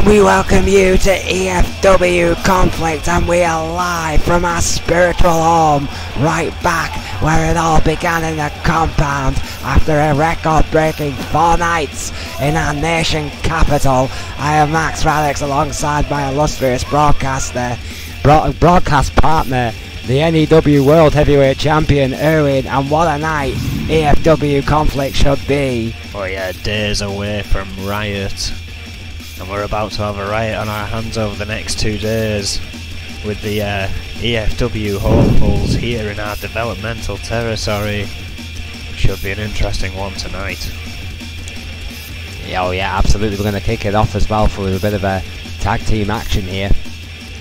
And we welcome you to E.F.W Conflict, and we are live from our spiritual home, right back where it all began in the compound after a record-breaking 4 nights in our nation capital. I am Max Radix alongside my illustrious broadcast partner, the NEW World Heavyweight Champion Erwin, and what a night E.F.W Conflict should be. Oh yeah, days away from Riot. And we're about to have a riot on our hands over the next 2 days with the E.F.W hopefuls here in our developmental territory. Should be an interesting one tonight. Oh yeah, absolutely. We're going to kick it off as well for a bit of a tag team action here.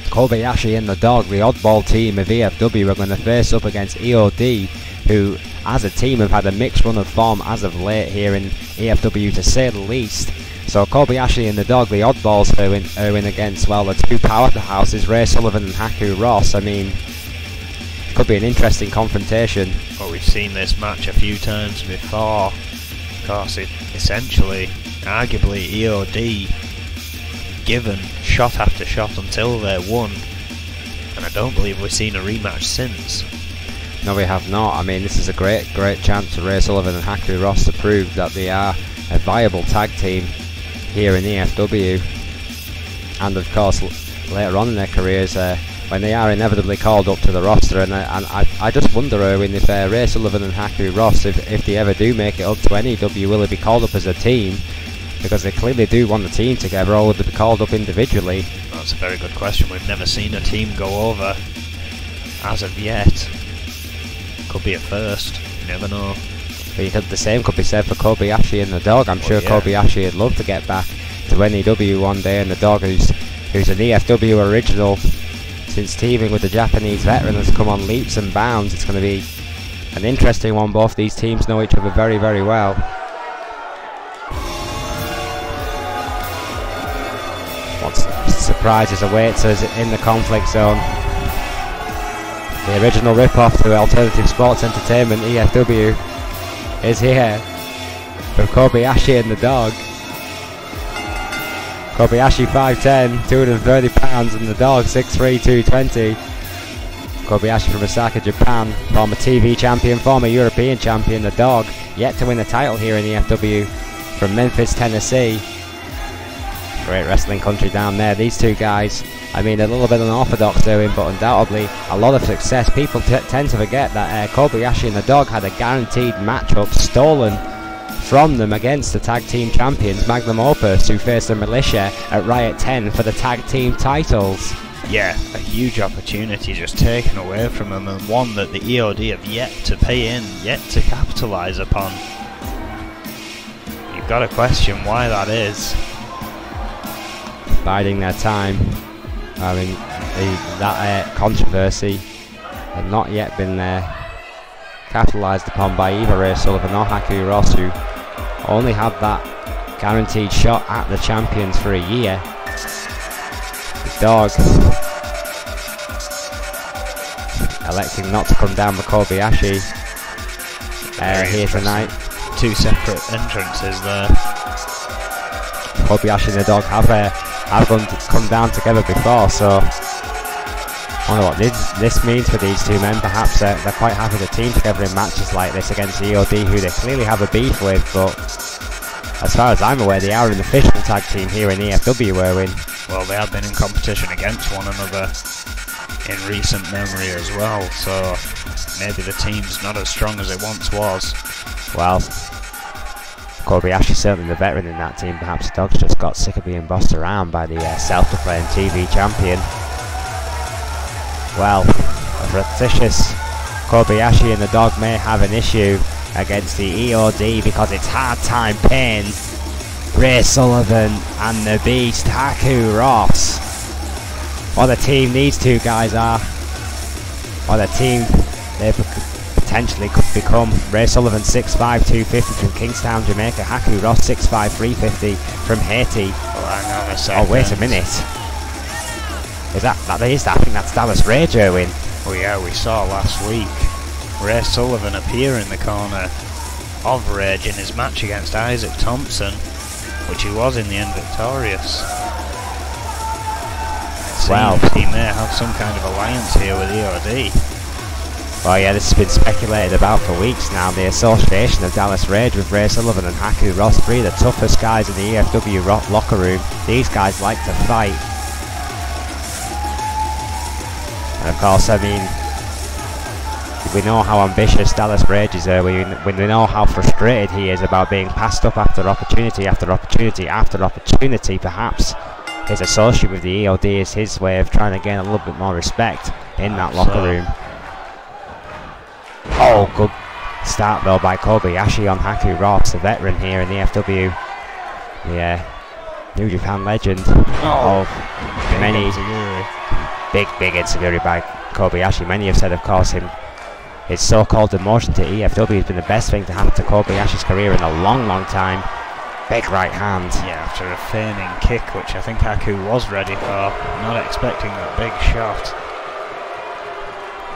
Kobayashi and the Dog, the oddball team of E.F.W, are going to face up against EOD, who as a team have had a mixed run of form as of late here in E.F.W, to say the least. So Kobayashi and the Dog, the oddballs, are in against, well, the two powerhouses, Ray Sullivan and Haku Ross. I mean, could be an interesting confrontation. Well, we've seen this match a few times before. Of course, it essentially, arguably, EOD given shot after shot until they won, and I don't believe we've seen a rematch since. No, we have not. I mean, this is a great chance for Ray Sullivan and Haku Ross to prove that they are a viable tag team here in E.F.W, and of course later on in their careers when they are inevitably called up to the roster. And I just wonder, Erwin, if Ray Sullivan and Haku Ross, if they ever do make it up to NEW, will they be called up as a team? Because they clearly do want the team together, or would they be called up individually? Well, that's a very good question. We've never seen a team go over as of yet. Could be a first, you never know. But the same could be said for Kobayashi and the Dog. I'm sure Kobayashi would love to get back to NEW one day, and the Dog, who's an E.F.W original since teaming with the Japanese veteran, has come on leaps and bounds. It's going to be an interesting one. Both these teams know each other very, very well. What surprises awaits us in the conflict zone? The original rip-off to Alternative Sports Entertainment, E.F.W, is here with Kobayashi and the Dog. Kobayashi 5'10", 230 pounds, and the Dog 6'3", 220. Kobayashi from Osaka, Japan, former TV champion, former European champion. The Dog yet to win a title here in E.F.W, from Memphis, Tennessee. Great wrestling country down there. These two guys, I mean, a little bit unorthodox doing, but undoubtedly a lot of success. People tend to forget that Kobayashi and the Dog had a guaranteed matchup stolen from them against the tag team champions Magnum Opus, who faced the Militia at Riot 10 for the tag team titles. Yeah, a huge opportunity just taken away from them, and one that the EOD have yet to pay in, yet to capitalise upon. You've got to question why that is. Biding their time. I mean, that controversy had not yet been capitalised upon by either Ray Sullivan or Haku Ross, who only had that guaranteed shot at the champions for a year. The Dog electing not to come down with Kobayashi here tonight. Two separate entrances there. Kobayashi and the Dog have come down together before, so I wonder what this means for these two men. Perhaps they're quite happy to team together in matches like this against EOD, who they clearly have a beef with, but as far as I'm aware, they are an official tag team here in E.F.W, Erwin. Well, they have been in competition against one another in recent memory as well, so maybe the team's not as strong as it once was. Well, Kobayashi's certainly the veteran in that team. Perhaps the Dog's just got sick of being bossed around by the self-proclaimed TV champion. Well, a fictitious Kobayashi and the Dog may have an issue against the EOD, because it's hard time paying Ray Sullivan and the Beast Haku Ross. What a team these two guys are. What a team they potentially could become. Ray Sullivan 6'5", 250 from Kingstown, Jamaica. Haku Ross 6'5", 350 from Haiti. Oh, hang on a second. Oh, wait a minute. I think that's Dallas Rage, Erwin. Oh yeah, we saw last week Ray Sullivan appear in the corner of Rage in his match against Isaac Thompson, which he was in the end victorious. well. seems he may have some kind of alliance here with E.O.D. Well, yeah, this has been speculated about for weeks now. The association of Dallas Rage with Ray Sullivan and Haku Ross, three of the toughest guys in the E.F.W. locker room. These guys like to fight. And of course, I mean, we know how ambitious Dallas Rage is. We know how frustrated he is about being passed up after opportunity after opportunity after opportunity. Perhaps his associate with the E.O.D. is his way of trying to gain a little bit more respect in that locker room. Oh, good start though by Kobayashi on Haku Ross, a veteran here in the E.F.W. The New Japan legend of many. Big insecurity by Kobayashi. Many have said, of course, his so-called demotion to E.F.W. has been the best thing to happen to Kobayashi's career in a long time. Big right hand. Yeah, after a feigning kick, which I think Haku was ready for, not expecting that big shot.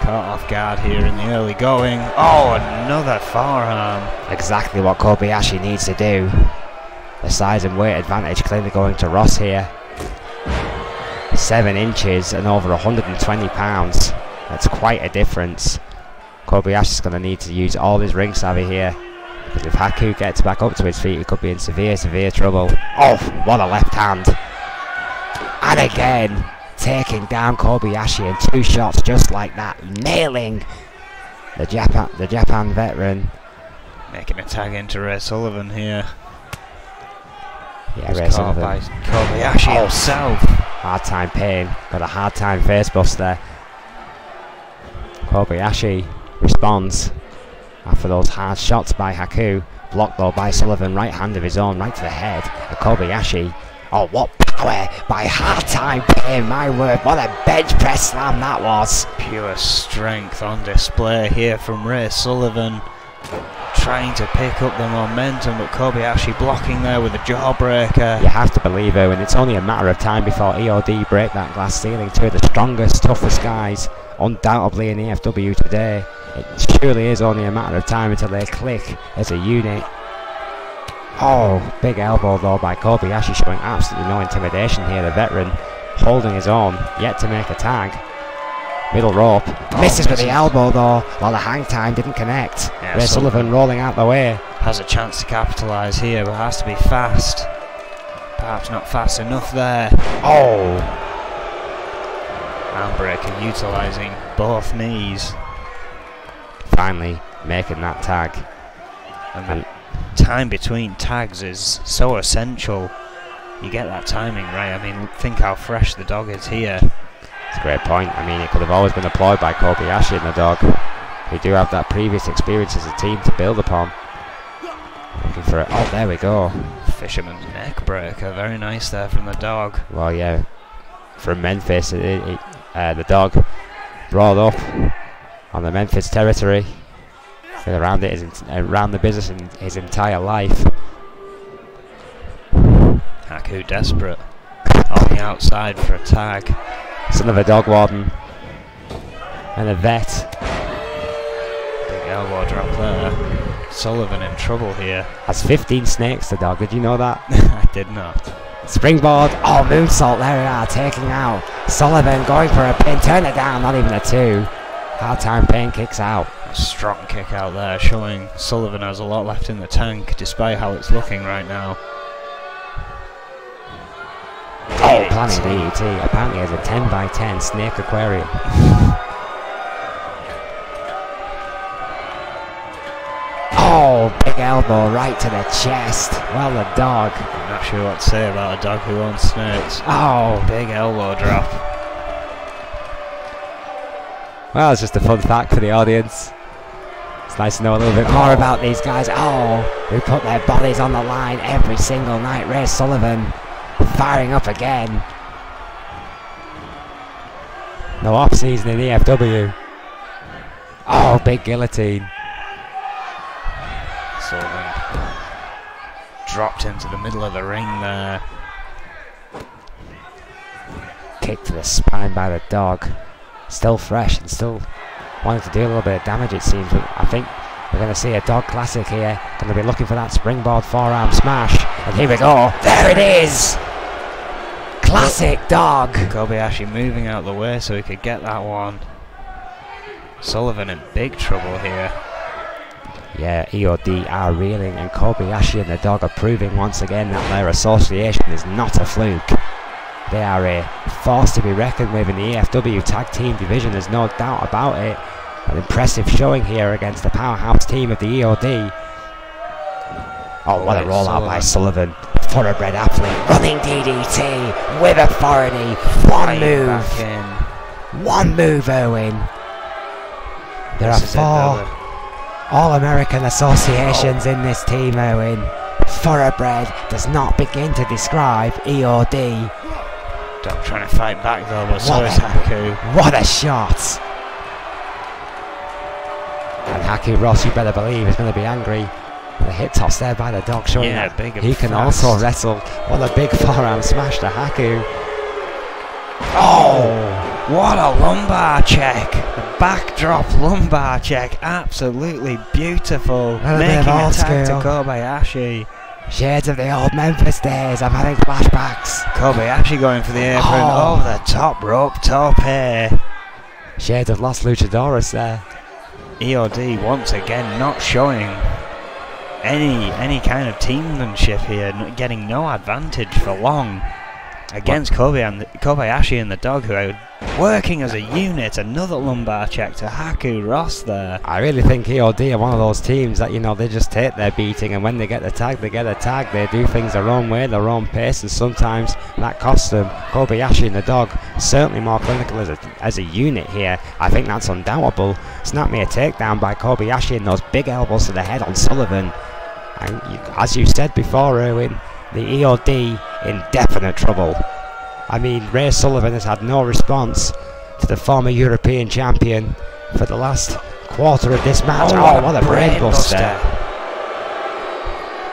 Caught off guard here in the early going. Oh, another forearm. Exactly what Kobayashi needs to do. The size and weight advantage clearly going to Ross here. 7 inches and over 120 pounds. That's quite a difference. Kobayashi's going to need to use all his ring savvy here, because if Haku gets back up to his feet, he could be in severe trouble. Oh, what a left hand. And again, taking down Kobayashi in 2 shots just like that, nailing the Japan veteran. Making a tag into Ray Sullivan here. Yeah, Ray Sullivan. By Kobayashi himself. Hard time pain, got a hard time face buster. Kobayashi responds after those hard shots by Haku. Blocked though by Sullivan, right hand of his own, right to the head of Kobayashi. Oh, what power by hard time pain, my word, what a bench press slam that was. Pure strength on display here from Ray Sullivan. Trying to pick up the momentum, but Kobayashi blocking there with a jawbreaker. You have to believe it, and it's only a matter of time before E.O.D. break that glass ceiling. Two of the strongest, toughest guys, undoubtedly in E.F.W. today. It surely is only a matter of time until they click as a unit. Oh, big elbow though by Kobayashi, showing absolutely no intimidation here. The veteran holding his own, yet to make a tag. Middle rope, misses with the elbow though, while the hang time didn't connect. Yeah, Ray Sullivan rolling out the way. Has a chance to capitalise here, but has to be fast. Perhaps not fast enough there. Oh! Handbreaker utilising both knees. Finally making that tag. And the time between tags is so essential. You get that timing right. I mean, think how fresh the dog is here. It's a great point. I mean, it could have always been employed by Kobayashi and the dog. We do have that previous experience as a team to build upon. Looking for it. Oh, there we go. Fisherman's neck breaker. Very nice there from the dog. Well, yeah. From Memphis, the dog brought up on the Memphis territory. Been around it, around the business in his entire life. Haku desperate on the outside for a tag. Son of a dog warden and a vet. Big elbow drop there. Sullivan in trouble here. Has 15 snakes, the dog. Did you know that? I did not. Springboard. Oh, moonsault. There we are, taking out Sullivan, going for a pin. Turn it down. Not even a 2. Hard time pain kicks out. A strong kick out there, showing Sullivan has a lot left in the tank, despite how it's looking right now. Oh, planning DET. Apparently has a 10 by 10 snake aquarium. Oh, big elbow right to the chest. Well, the dog. I'm not sure what to say about a dog who owns snakes. Oh, big elbow drop. Well, it's just a fun fact for the audience. It's nice to know a little bit more about these guys. Oh, who put their bodies on the line every single night. Ray Sullivan firing up again. No off season in E.F.W. Oh, big guillotine. Sullivan dropped into the middle of the ring there. Kick to the spine by the dog. Still fresh and still wanting to do a little bit of damage, it seems. But I think we're going to see a dog classic here. Going to be looking for that springboard forearm smash. And here we go. There it is. Classic dog. Kobayashi moving out the way so he could get that one. Sullivan in big trouble here. Yeah, E.O.W are reeling, and Kobayashi and the dog are proving once again that their association is not a fluke. They are a force to be reckoned with in the E.F.W tag team division, there's no doubt about it. An impressive showing here against the powerhouse team of the E.O.W. Oh, what a rollout by Sullivan. Thoroughbred athlete, running DDT with authority. One move, Owen. There are 4 All-American associations in this team, Owen. Thoroughbred does not begin to describe E.O.W. Dog trying to fight back though, but so is Haku. What a shot! And Haku Ross, you better believe, is going to be angry. The hit toss there by the dog showing that big he can also wrestle. What a big forearm smash to Haku. Oh! What a lumbar check! A backdrop lumbar check, absolutely beautiful. Making a tag to Kobayashi. Shades of the old Memphis days, I'm having flashbacks. Kobayashi going for the apron over the top rope tope. Shades of Los Luchadores there. E.O.W once again not showing any kind of teammanship here, getting no advantage for long against Kobayashi and the dog, who are working as a unit. Another lumbar check to Haku Ross there. I really think E.O.W are one of those teams that, you know, they just take their beating, and when they get the tag, they get a tag. They do things their own way, their own pace, and sometimes that costs them. Kobayashi and the dog certainly more clinical as a unit here. I think that's undoubtable. Snap me a takedown by Kobayashi and those big elbows to the head on Sullivan. And as you said before, Erwin, the E.O.W in definite trouble. I mean, Ray Sullivan has had no response to the former European champion for the last quarter of this match. Oh, what a brain buster.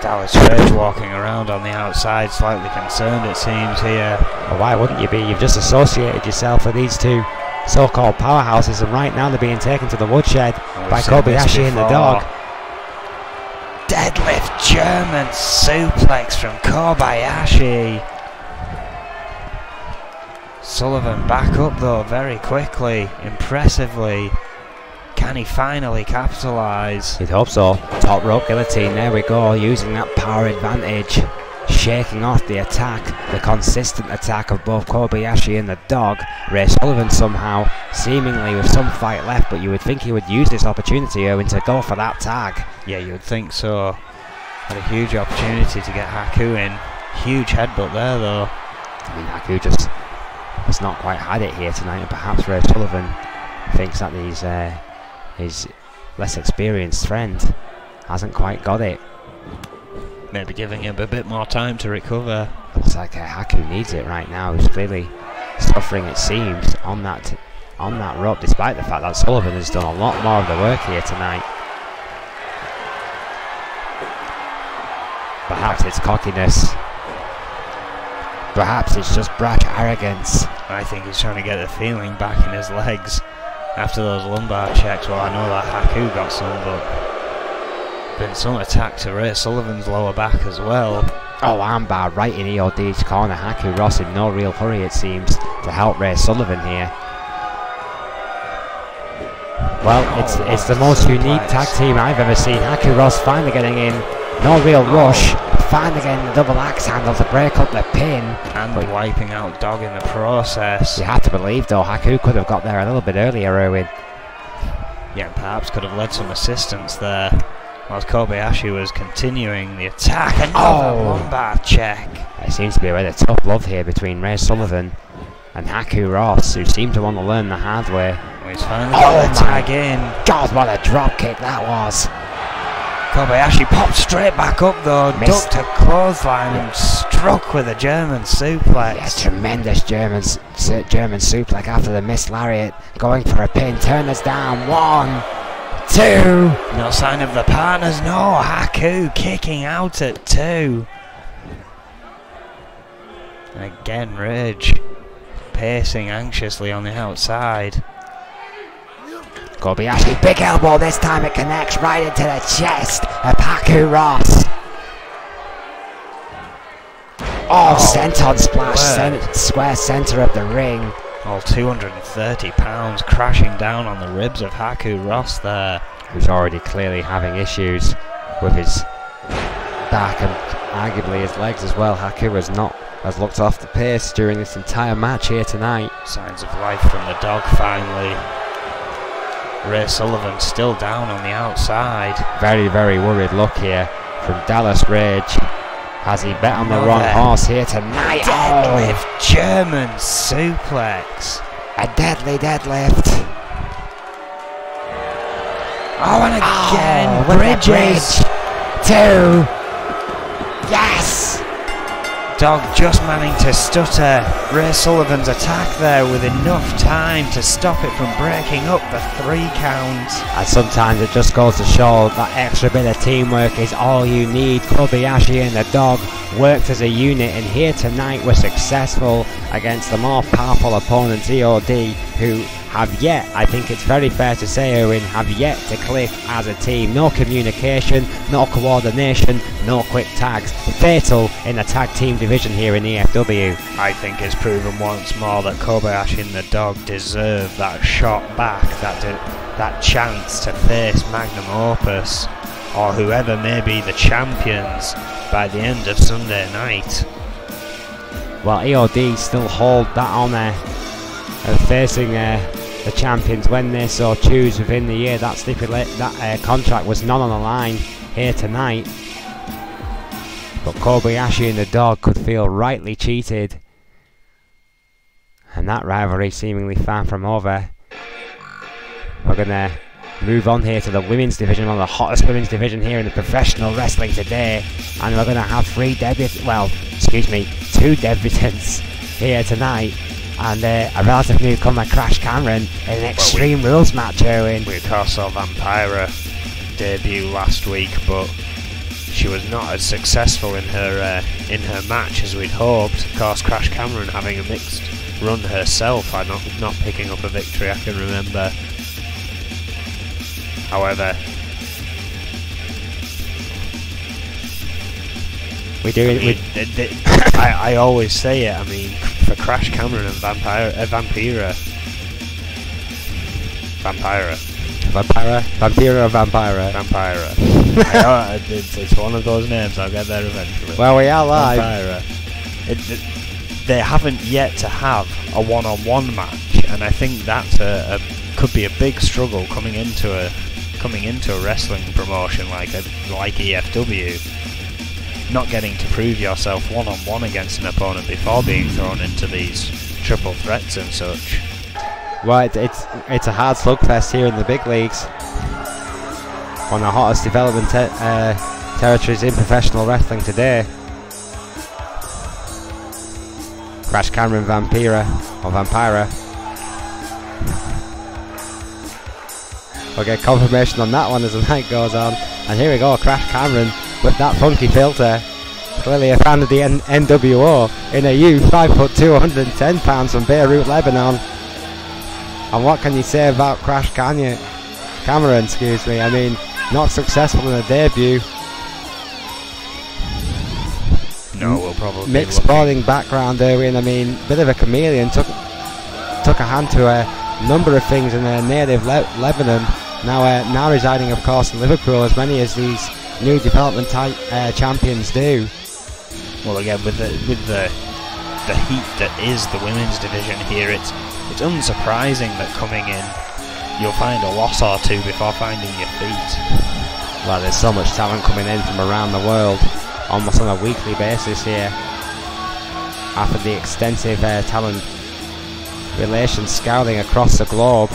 Dallas Rage walking around on the outside, slightly concerned it seems here. Well, why wouldn't you be? You've just associated yourself with these two so-called powerhouses, and right now they're being taken to the woodshed by Kobayashi and the dog. Deadlift German suplex from Kobayashi. Sullivan back up though very quickly, impressively. Can he finally capitalise? You'd hope so. Top rope guillotine, there we go, using that power advantage. Shaking off the attack, the consistent attack of both Kobayashi and the dog. Ray Sullivan somehow, seemingly with some fight left, but you would think he would use this opportunity, Owen, to go for that tag. Yeah, you would think so. Had a huge opportunity to get Haku in. Huge headbutt there though. I mean, Haku just has not quite had it here tonight, and perhaps Ray Sullivan thinks that his less experienced friend hasn't quite got it. Maybe giving him a bit more time to recover. Looks like Haku needs it right now. He's clearly suffering, it seems, on that rope, despite the fact that Sullivan has done a lot more of the work here tonight. Perhaps it's cockiness. Perhaps it's just brash arrogance. I think he's trying to get the feeling back in his legs after those lumbar checks. Well, I know that Haku got some, but been some attack to Ray Sullivan's lower back as well. Oh, armbar right in E.O.W's corner. Haku Ross in no real hurry, it seems, to help Ray Sullivan here. Well, it's the most unique tag team I've ever seen. Haku Ross finally getting in. No real rush. Finally getting the double axe handle to break up the pin. And wiping out Dog in the process. You have to believe, though, Haku could have got there a little bit earlier, Erwin. Yeah, perhaps could have led some assistance there. Whilst Kobayashi was continuing the attack. Another lumbar check. There seems to be a rather tough love here between Ray Sullivan and Haku Ross, who seem to want to learn the hard way. Well, he's finally got the tag in. God, what a drop kick that was. Kobayashi popped straight back up though, ducked a clothesline and struck with a German suplex. Yeah, tremendous German suplex after the missed lariat. Going for a pin, turn us down. 1, 2. No sign of the partners, no. Haku kicking out at 2. And again, Rage pacing anxiously on the outside. Kobayashi, big elbow, this time it connects right into the chest of Haku Ross. Oh, senton splash, square centre of the ring. All 230 pounds crashing down on the ribs of Haku Ross there. Who's already clearly having issues with his back and arguably his legs as well. Haku has looked off the pace during this entire match here tonight. Signs of life from the dog finally. Ray Sullivan still down on the outside. Very, very worried look here from Dallas Rage. Has he bet on the wrong horse here tonight? Deadlift German suplex. A deadly deadlift. Oh, and again, Bridges. Two. Yes. Dog just managing to stutter Ray Sullivan's attack there with enough time to stop it from breaking up the 3 count. And sometimes it just goes to show that extra bit of teamwork is all you need. Kobayashi and the dog worked as a unit, and here tonight were successful against the more powerful opponents, EOD, who have yet, I think it's very fair to say, Owen, have yet to click as a team. No communication, no coordination, no quick tags. Fatal in the tag team division here in E.F.W. I think it's proven once more that Kobayashi and the dog deserve that shot back, that chance to face Magnum Opus, or whoever may be the champions by the end of Sunday night. Well, EOD still hold that honour of facing the champions when they so choose within the year. That contract was not on the line here tonight, but Kobayashi and the dog could feel rightly cheated, and that rivalry seemingly far from over. We're gonna move on here to the women's division, one of the hottest women's division here in the professional wrestling today, and we're gonna have two debutants here tonight. And a relative newcomer, Crash Cameron, in an Extreme Rules match, Owen. We of course saw Vampira debut last week, but she was not as successful in her match as we'd hoped. Of course, Crash Cameron having a mixed run herself, not picking up a victory I can remember. However, I always say it. I mean, for Crash Cameron and Vampira. It's one of those names. I'll get there eventually. Well, we are live. They haven't yet to have a one-on-one match, and I think that's could be a big struggle coming into a wrestling promotion like E.F.W. Not getting to prove yourself one-on-one against an opponent before being thrown into these triple threats and such. Well, it's a hard slugfest here in the big leagues. One of the hottest development territories in professional wrestling today. Crash Cameron Vampira. We'll get confirmation on that one as the night goes on. And here we go, Crash Cameron with that funky filter. Clearly a fan of the NWO in a U, 5'2", 110 pounds from Beirut, Lebanon. And what can you say about Crash Cameron? I mean, not successful in a debut. No, we'll probably mixed sporting background, Erwin. I mean, bit of a chameleon. Took a hand to a number of things in their native Lebanon. Now residing, of course, in Liverpool, as many as these new development type champions do. Well, again, with the heat that is the women's division here, it's unsurprising that coming in you'll find a loss or two before finding your feet. Well, there's so much talent coming in from around the world, almost on a weekly basis here. After the extensive talent relations scouting across the globe,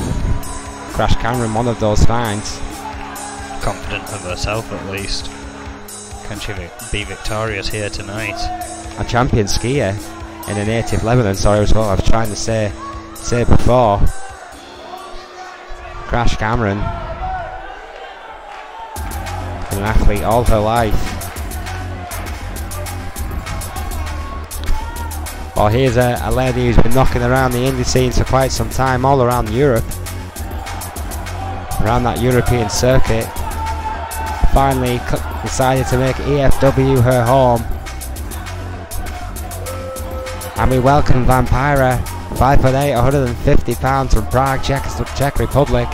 Crash Cameron, one of those finds. Confident of herself, at least. Can she be victorious here tonight? A champion skier in a native Lebanon. Sorry, was what I was trying to say before. Crash Cameron, an athlete all her life. Well, here's a lady who's been knocking around the indie scenes for quite some time, all around Europe, around that European circuit. Finally decided to make E.F.W. her home. And we welcome Vampira, 5'8", 150 pounds from Prague, Czech Republic.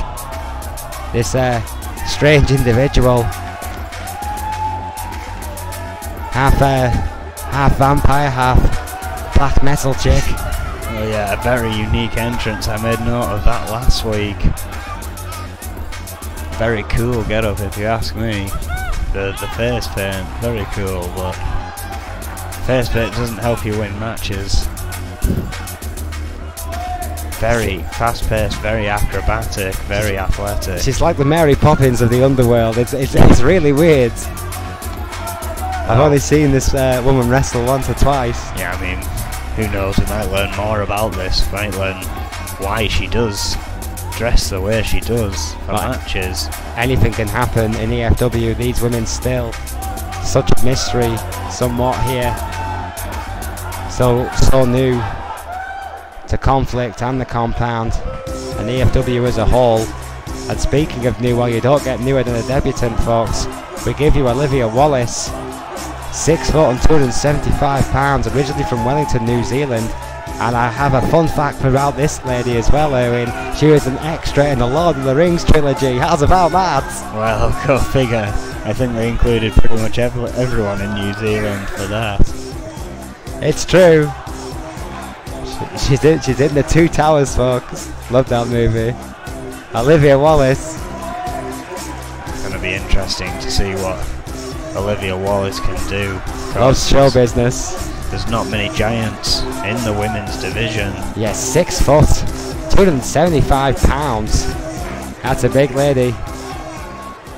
This strange individual, half vampire, half black metal chick. Oh yeah, a very unique entrance. I made note of that last week. Very cool get up if you ask me. The face paint, very cool, but face paint doesn't help you win matches. Very fast paced, very acrobatic, very athletic. She's like the Mary Poppins of the underworld. It's really weird. I've only seen this woman wrestle once or twice. Yeah, I mean, who knows, we might learn more about this. We might learn why she does dress the way she does for matches. Anything can happen in E.F.W. These women still such a mystery, somewhat here. So new to Conflict and the compound and E.F.W. as a whole. And speaking of new, well, you don't get newer than a debutant, folks. We give you Olivia Wallace, 6 foot and 275 pounds, originally from Wellington, New Zealand. And I have a fun fact about this lady as well, Erwin. She was an extra in the Lord of the Rings trilogy. How's about that? Well, go figure. I think they included pretty much everyone in New Zealand for that. It's true. She's in the Two Towers, folks. Love that movie. Olivia Wallace. It's going to be interesting to see what Olivia Wallace can do. Loves show business. There's not many giants in the women's division. Yes, 6 foot, 275 pounds. That's a big lady.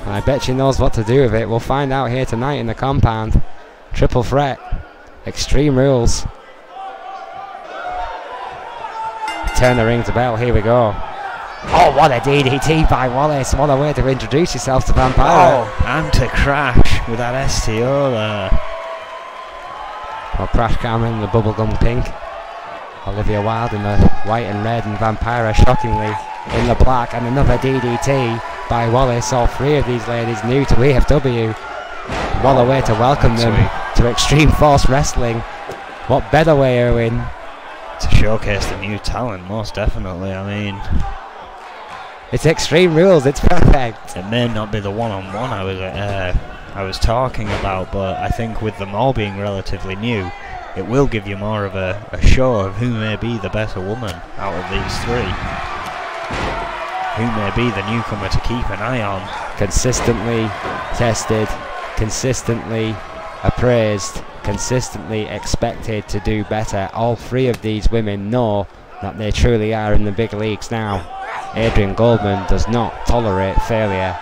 And I bet she knows what to do with it. We'll find out here tonight in the compound. Triple threat. Extreme Rules. Turn the ring to bell. Here we go. Oh, what a DDT by Wallace. What a way to introduce yourself to Vampire. Oh, and to crash with that STO there. Well, Crash Cameron in the bubblegum pink. Olivia Wilde in the white and red, and Vampira shockingly in the black. And another DDT by Wallace. All 3 of these ladies new to E.F.W. What a way to welcome them to Extreme Force Wrestling. What better way, Erwin? To showcase the new talent, most definitely. I mean, it's Extreme Rules, it's perfect. It may not be the one-on-one I was talking about, but I think with them all being relatively new, it will give you more of a show of who may be the better woman out of these 3. Who may be the newcomer to keep an eye on. Consistently tested, consistently appraised, consistently expected to do better. All 3 of these women know that they truly are in the big leagues now. Adrian Goldman does not tolerate failure.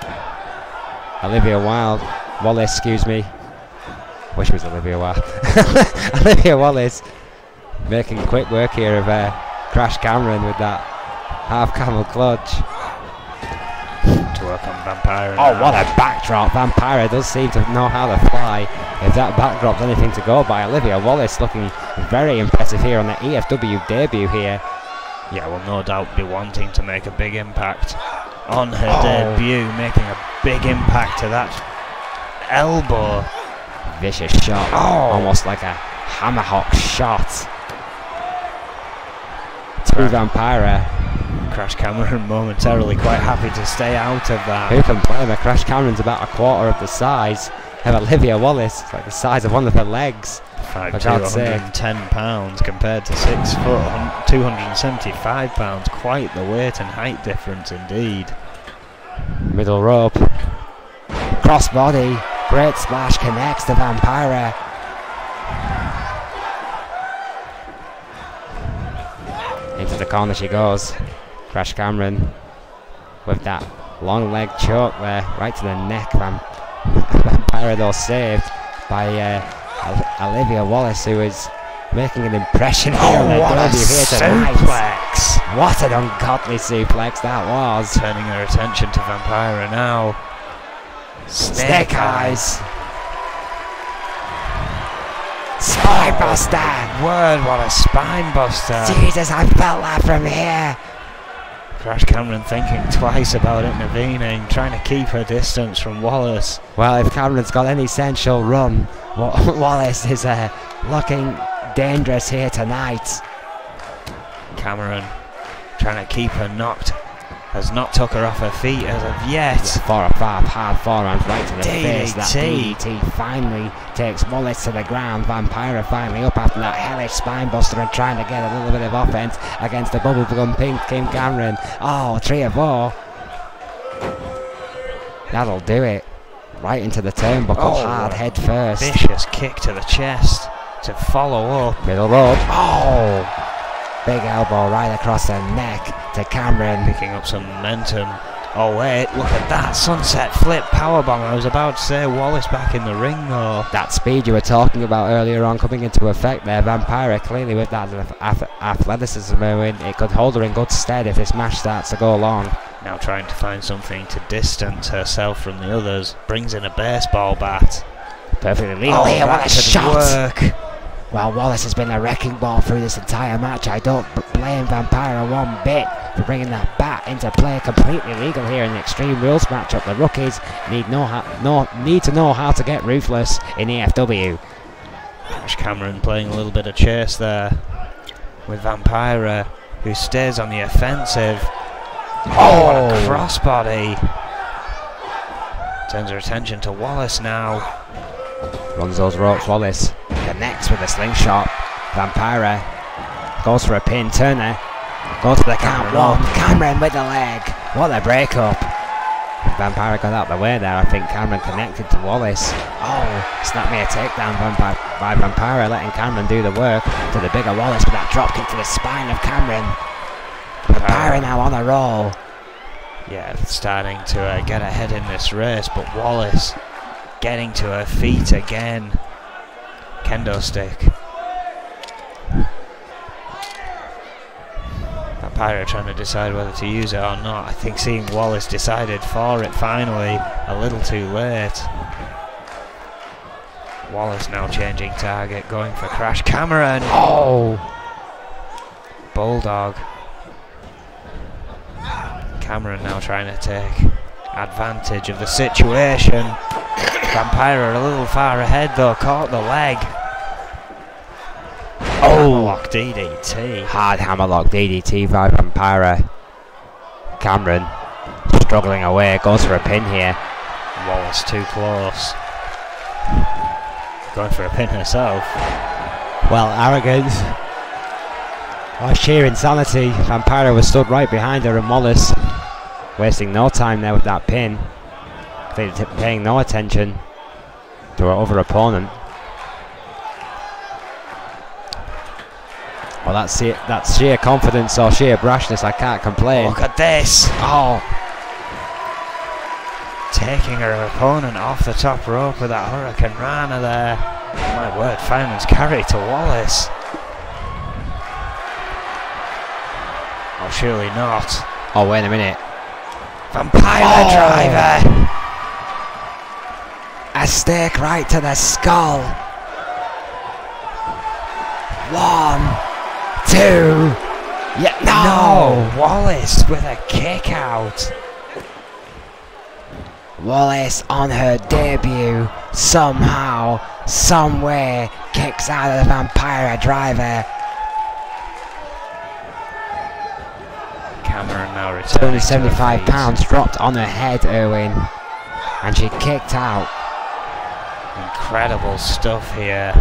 Olivia Wallace, excuse me. Wish it was Olivia Wilde. Olivia Wallace making quick work here of Crash Cameron with that half camel clutch. To work on Vampira. Oh, what a backdrop. Vampira does seem to know how to fly. If that backdrop's anything to go by. Olivia Wallace looking very impressive here on the E.F.W. debut here. Yeah, will no doubt be wanting to make a big impact on her debut, making a big impact to that elbow. Vicious shot. Almost like a hammerhawk shot to Vampira. Crash Cameron momentarily quite happy to stay out of that. Who can blame her? Crash Cameron's about a quarter of the size of Olivia Wallace. It's like the size of one of her legs. 5'2", 110 pounds compared to 6 foot, 275 pounds. Quite the weight and height difference indeed. Middle rope. Crossbody. Great splash connects to Vampira. Into the corner she goes. Crash Cameron with that long leg choke there, right to the neck. Vampira though saved by Olivia Wallace, who is making an impression here on the debut here tonight. Suplex! What an ungodly suplex that was. Turning her attention to Vampira now. Snake eyes. Spine buster. Word, what a spine buster. Jesus, I felt that from here. Crash Cameron thinking twice about intervening, trying to keep her distance from Wallace. Well, if Cameron's got any sense, she'll run. Wallace is looking dangerous here tonight. Cameron trying to keep her knocked. Has not took her off her feet as of yet. Yeah, 4 or 5 hard forearms right to the face. That DDT. DDT finally takes Wallace to the ground. Vampira finally up after that hellish spine buster and trying to get a little bit of offense against the bubblegum pink Kim Cameron. Oh, 3 or 4. That'll do it. Right into the turnbuckle, hard head first. Vicious kick to the chest to follow up. Middle rope. Oh! Big elbow right across the neck to Cameron. Picking up some momentum. Oh wait, look at that sunset flip powerbomb. I was about to say Wallace back in the ring though. That speed you were talking about earlier on coming into effect there. Vampira clearly with that athleticism, it could hold her in good stead if this match starts to go long. Now trying to find something to distance herself from the others. Brings in a baseball bat. Perfectly legal here, what a shot! Work. Well, Wallace has been a wrecking ball through this entire match. I don't blame Vampira one bit for bringing that bat into play. Completely legal here in the Extreme Rules matchup. The rookies need to know how to get ruthless in E.F.W. Crash Cameron playing a little bit of chase there with Vampira, who stays on the offensive. Oh, what a crossbody! Turns her attention to Wallace now. Runs those ropes, Wallace connects with a slingshot. Vampira goes for a pin. Turner goes for the count. One. Cameron with the leg. What a breakup. Vampira got out the way there. I think Cameron connected to Wallace. Oh, snap me a takedown by Vampira, letting Cameron do the work to the bigger Wallace with that drop kick to the spine of Cameron. Vampira now on a roll. Yeah, starting to get ahead in this race, but Wallace getting to her feet again. Kendo stick. Vampira trying to decide whether to use it or not. I think seeing Wallace decided for it finally, a little too late. Wallace now changing target, going for Crash Cameron. Oh! Bulldog. Cameron now trying to take advantage of the situation. Vampira a little far ahead though, caught the leg. Oh, hammerlock DDT. Hard hammerlock DDT by Vampira. Cameron struggling away, goes for a pin here. Wallace too close. Going for a pin herself. Well, arrogance or sheer insanity. Vampira was stood right behind her and Wallace wasting no time there with that pin. Paying no attention to her other opponent. Well, that's sheer confidence or sheer brashness. I can't complain. Look at this. Oh, taking her opponent off the top rope with that Hurricane Rana there. My word, fireman's carry to Wallace. Oh, surely not. oh, wait a minute. Vampira driver. A stake right to the skull. 1, 2. Yeah, No, Wallace with a kick out. Wallace on her debut somehow, somewhere kicks out of the Vampira driver. Cameron now returning. Only 75 pounds dropped on her head, Irwin, and she kicked out. Incredible stuff here.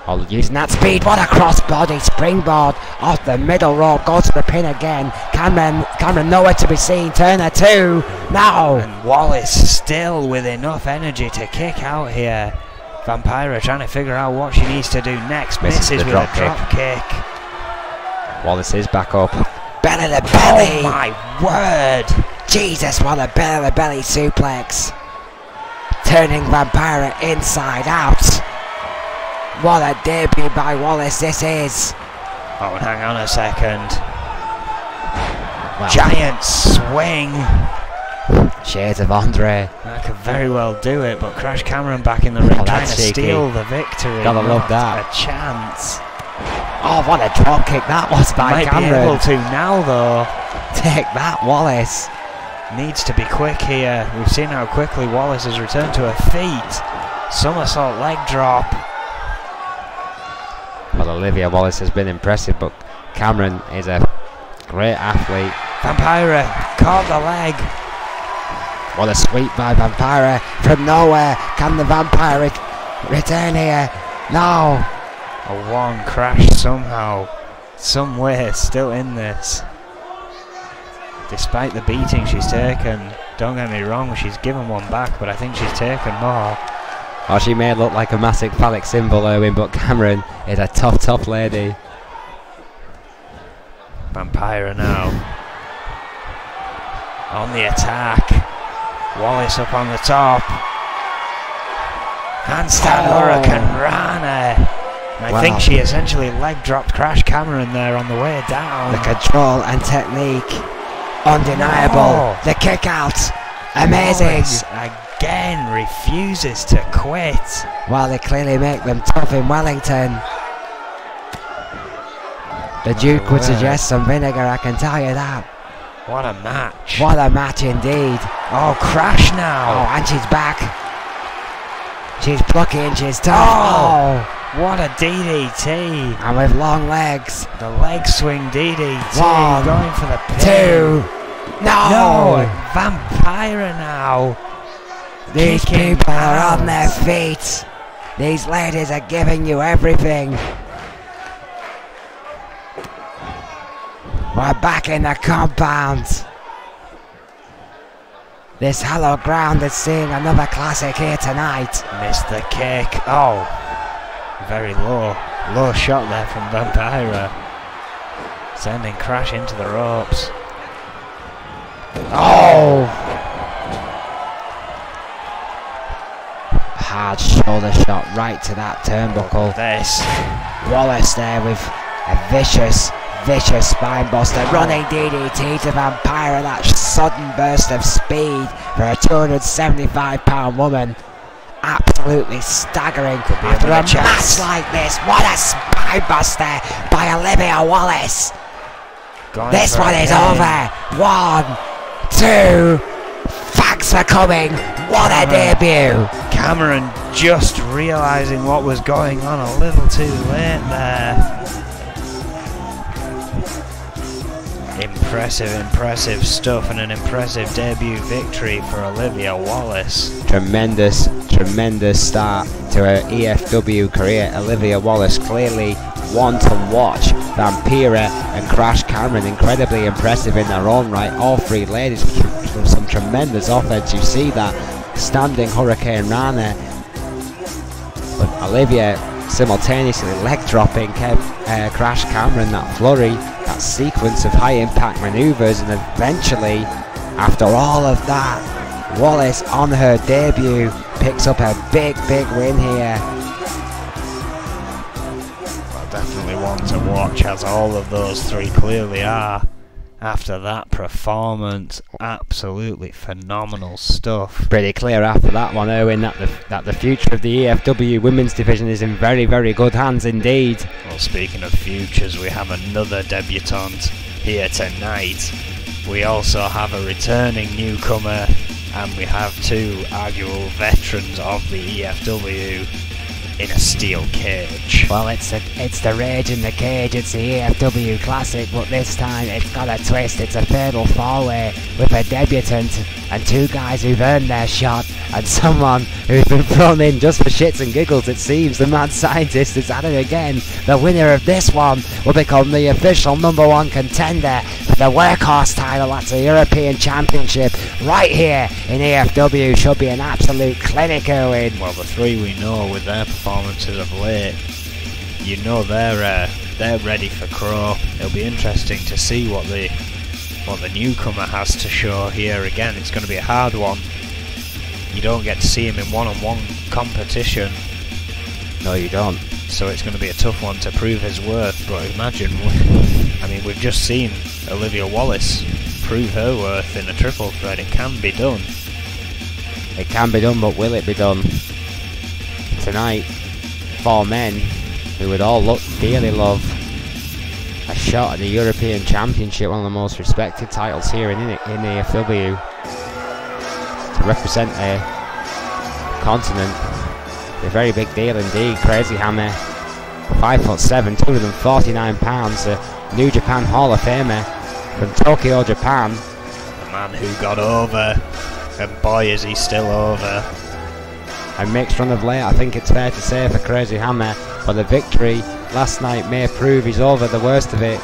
Oh, using that speed, what a crossbody springboard off the middle rope, goes to the pin again. Cameron nowhere to be seen. Turner 2, now. And Wallace still with enough energy to kick out here. Vampira trying to figure out what she needs to do next. Misses with a drop kick. Wallace is back up. Belly to belly. Oh my word. Jesus, what a belly to belly suplex. Turning Vampira inside out. What a debut by Wallace this is. Oh, and hang on a second. Well, giant swing. Shades of Andre. That could very well do it, but Crash Cameron back in the ring trying to steal the victory. Gotta love Not that. a chance. Oh, what a drop kick that was by Cameron. Might be able to now though. Take that, Wallace. Needs to be quick here. We've seen how quickly Wallace has returned to her feet. Somersault leg drop. Well, Olivia Wallace has been impressive, but Cameron is a great athlete. Vampira caught the leg. What a sweep by Vampira from nowhere. Can the Vampire return here? No. A one crash somehow, somewhere still in this. Despite the beating she's taken, don't get me wrong, she's given one back, but I think she's taken more. Oh, she may look like a massive phallic symbol, Owen, but Cameron is a tough lady. Vampira now on the attack. Wallace up on the top. Handstand Hurricane Rana. I think she essentially leg dropped Crash Cameron there on the way down. The control and technique, undeniable. The kick out, amazing. Wallace again refuses to quit. Well, they clearly make them tough in Wellington. The Duke would suggest some vinegar, I can tell you that. What a match. What a match indeed. Oh, Crash now. Oh, and she's back. She's plucky and she's tough. Oh, what a DDT. And with long legs. The leg swing DDT. One, going for the pin. Two. No. Vampira now. These people are on their feet. These ladies are giving you everything. We're back in the compound. This hallowed ground is seeing another classic here tonight. Missed the kick. Oh, very low shot there from Vampira. Sending Crash into the ropes. Oh! Hard shoulder shot right to that turnbuckle. This. Wallace there with a vicious spine buster, running DDT to Vampira, that sudden burst of speed for a 275-pound woman. Absolutely staggering. After a match like this, what a spine buster by Olivia Wallace. This one is over. 1, 2, thanks for coming. What a debut. Cameron just realising what was going on a little too late there. Impressive stuff, and an impressive debut victory for Olivia Wallace. Tremendous start to her E.F.W. career. Olivia Wallace clearly one to watch. Vampira and Crash Cameron incredibly impressive in their own right. All three ladies with some tremendous offense. You see that standing Hurricane Rana, but Olivia simultaneously leg dropping Crash Cameron. That flurry, that sequence of high impact maneuvers, and eventually after all of that, Wallace on her debut picks up a big win here. Well, definitely one to watch, as all of those three clearly are. After that performance, absolutely phenomenal stuff. Pretty clear after that one, Owen, that the future of the E.F.W. women's division is in very good hands indeed. Well, speaking of futures, we have another debutante here tonight. We also have a returning newcomer, and we have two arguable veterans of the E.F.W. in a steel cage. Well, it's the rage in the cage. It's the E.F.W. Classic, but this time it's got a twist. It's a fatal four-way with a debutant and two guys who've earned their shot, and someone who's been thrown in just for shits and giggles. It seems the mad scientist is at it again. The winner of this one will become the official #1 contender for the workhorse title at the European Championship right here in E.F.W. Should be an absolute clinic, Owen. Well, the three we know with their performances of late, you know they're ready for Crow. It'll be interesting to see what the newcomer has to show here. Again, it's going to be a hard one. You don't get to see him in one-on-one competition. No, you don't. So it's going to be a tough one to prove his worth. But imagine, I mean, we've just seen Olivia Wallace prove her worth in a triple threat. It can be done. It can be done, but will it be done? Tonight, 4 men who would all dearly love a shot at the European Championship, one of the most respected titles here in E.F.W. To represent a continent, a very big deal indeed. Crazy Hammer 5'7", 249 pounds, the New Japan Hall of Famer from Tokyo, Japan. The man who got over, and boy is he still over. A mixed run of late, I think it's fair to say, for Crazy Hammer, but the victory last night may prove he's over the worst of it.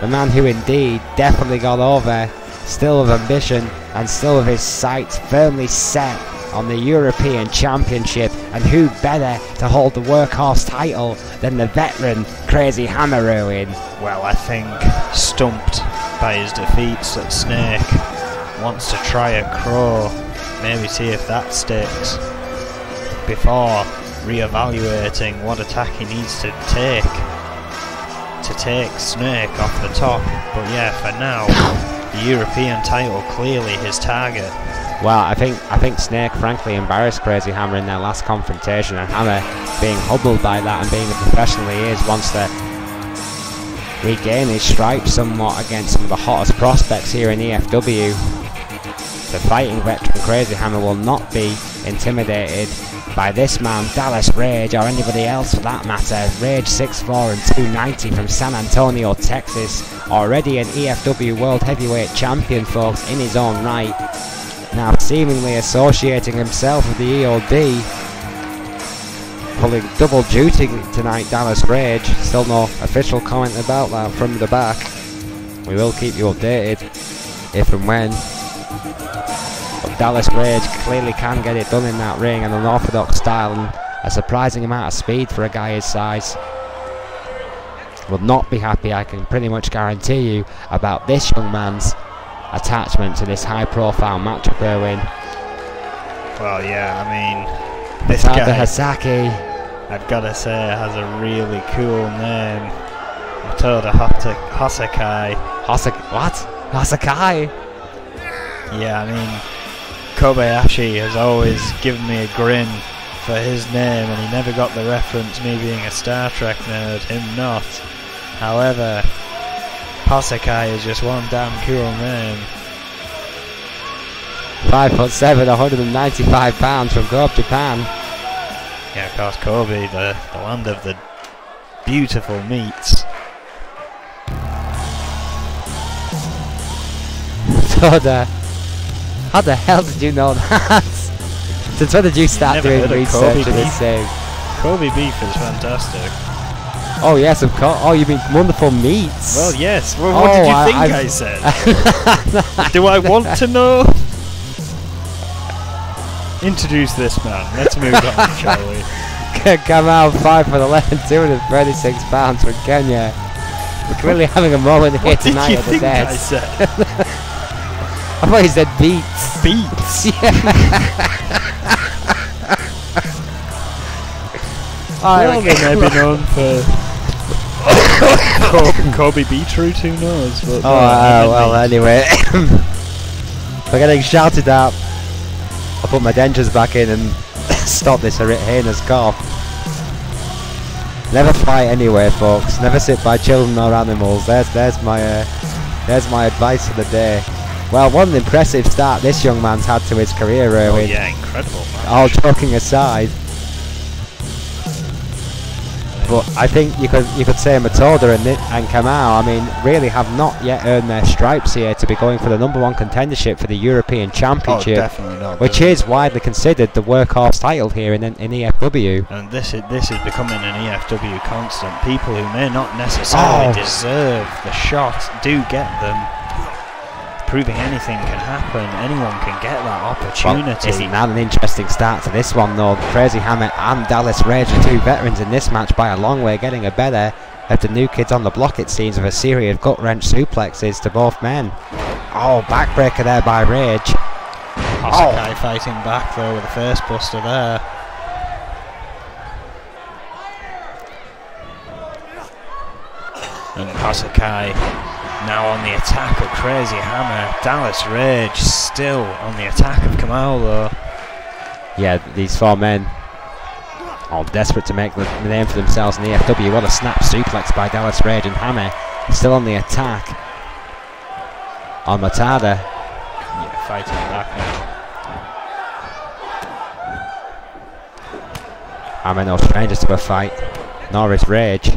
The man who indeed definitely got over, still with ambition and still with his sights firmly set on the European Championship, and who better to hold the workhorse title than the veteran Crazy Hammer Ruin? Well, I think stumped by his defeats at Snake, wants to try a Crow, maybe see if that sticks, before re-evaluating what attack he needs to take Snake off the top. But yeah, for now, the European title clearly his target. Well, I think Snake frankly embarrassed Crazy Hammer in their last confrontation, and Hammer, being humbled by that and being the professional he is, wants to regain his stripes somewhat against some of the hottest prospects here in E.F.W. The fighting veteran Crazy Hammer will not be intimidated by this man, Dallas Rage, or anybody else for that matter. Rage 6'4" and 290 from San Antonio, Texas, already an E.F.W. World Heavyweight Champion, folks, in his own right. Now seemingly associating himself with the EOD, pulling double duty tonight, Dallas Rage. Still no official comment about that from the back. We will keep you updated if and when. But Dallas Rage clearly can get it done in that ring, and an unorthodox style, and a surprising amount of speed for a guy his size. Will not be happy, I can pretty much guarantee you, about this young man's attachment to this high-profile matchup, Erwin. Well, yeah, I mean, this Matada guy, Hasaki, I've got to say, has a really cool name. Matada Hasakai. What? Hasakai? Yeah, I mean, Kobayashi has always given me a grin for his name, and he never got the reference, me being a Star Trek nerd, him not. However, Hasakai is just one damn cool name. 5'7", 195 pounds from Kobe, Japan. Yeah, of course, Kobe, the land of the beautiful meats. Toda, how the hell did you know that? Since when did you start doing research in this thing? Kobe beef is fantastic. Oh yes, of course. Oh, you mean wonderful meats? Well, yes. Well, what did you think I said? Do I want to know? Introduce this man. Let's move on, shall we? Come out 5'11", 236 pounds from Kenya. We're clearly having a moment here tonight at the desk. I said? I thought you said beats. Beats? Well, they may be known for Kobe Beetroot, who knows? But well, anyway. We're getting shouted at. I'll put my dentures back in and stop this heinous cough. Never fight anywhere, folks. Never sit by children or animals. There's my advice for the day. Well, what an impressive start this young man's had to his career, Erwin. Oh yeah, incredible match. All joking aside. But I think you could say Matoda and Kamau, I mean, really have not yet earned their stripes here to be going for the #1 contendership for the European Championship. Oh, definitely not. Which is widely considered the workhorse title here in E.F.W. And this is becoming an E.F.W. constant. People who may not necessarily deserve the shot do get them. Proving anything can happen, anyone can get that opportunity. Well, isn't that an interesting start to this one though? Crazy Hammer and Dallas Rage are two veterans in this match by a long way, getting a better of the new kids on the block, it seems, with a series of gut-wrench suplexes to both men. Oh, backbreaker there by Rage. Hasakai fighting back though with the first buster there. And Hasakai now on the attack of Crazy Hammer. Dallas Rage still on the attack of Kamau though. Yeah, these four men all desperate to make the name for themselves in the E.F.W. What a snap suplex by Dallas Rage, and Hammer still on the attack on Matada. Yeah, fighting back now. Hammer no strangers to a fight. nor his Rage.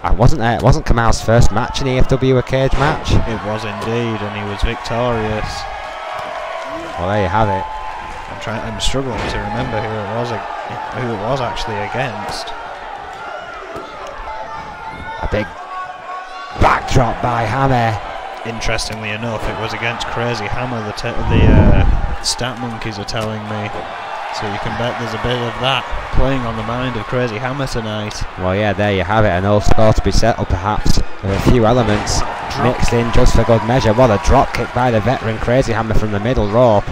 And wasn't Kamal's first match in E.F.W a cage match? It was indeed, and he was victorious. Well, there you have it. I'm struggling to remember who it was actually against. A big backdrop by Hammer. Interestingly enough, it was against Crazy Hammer. The stat monkeys are telling me. So you can bet there's a bit of that playing on the mind of Crazy Hammer tonight. Well, yeah, there you have it. An old score to be settled, perhaps, with a few elements mixed in just for good measure. What a drop kick by the veteran Crazy Hammer from the middle rope.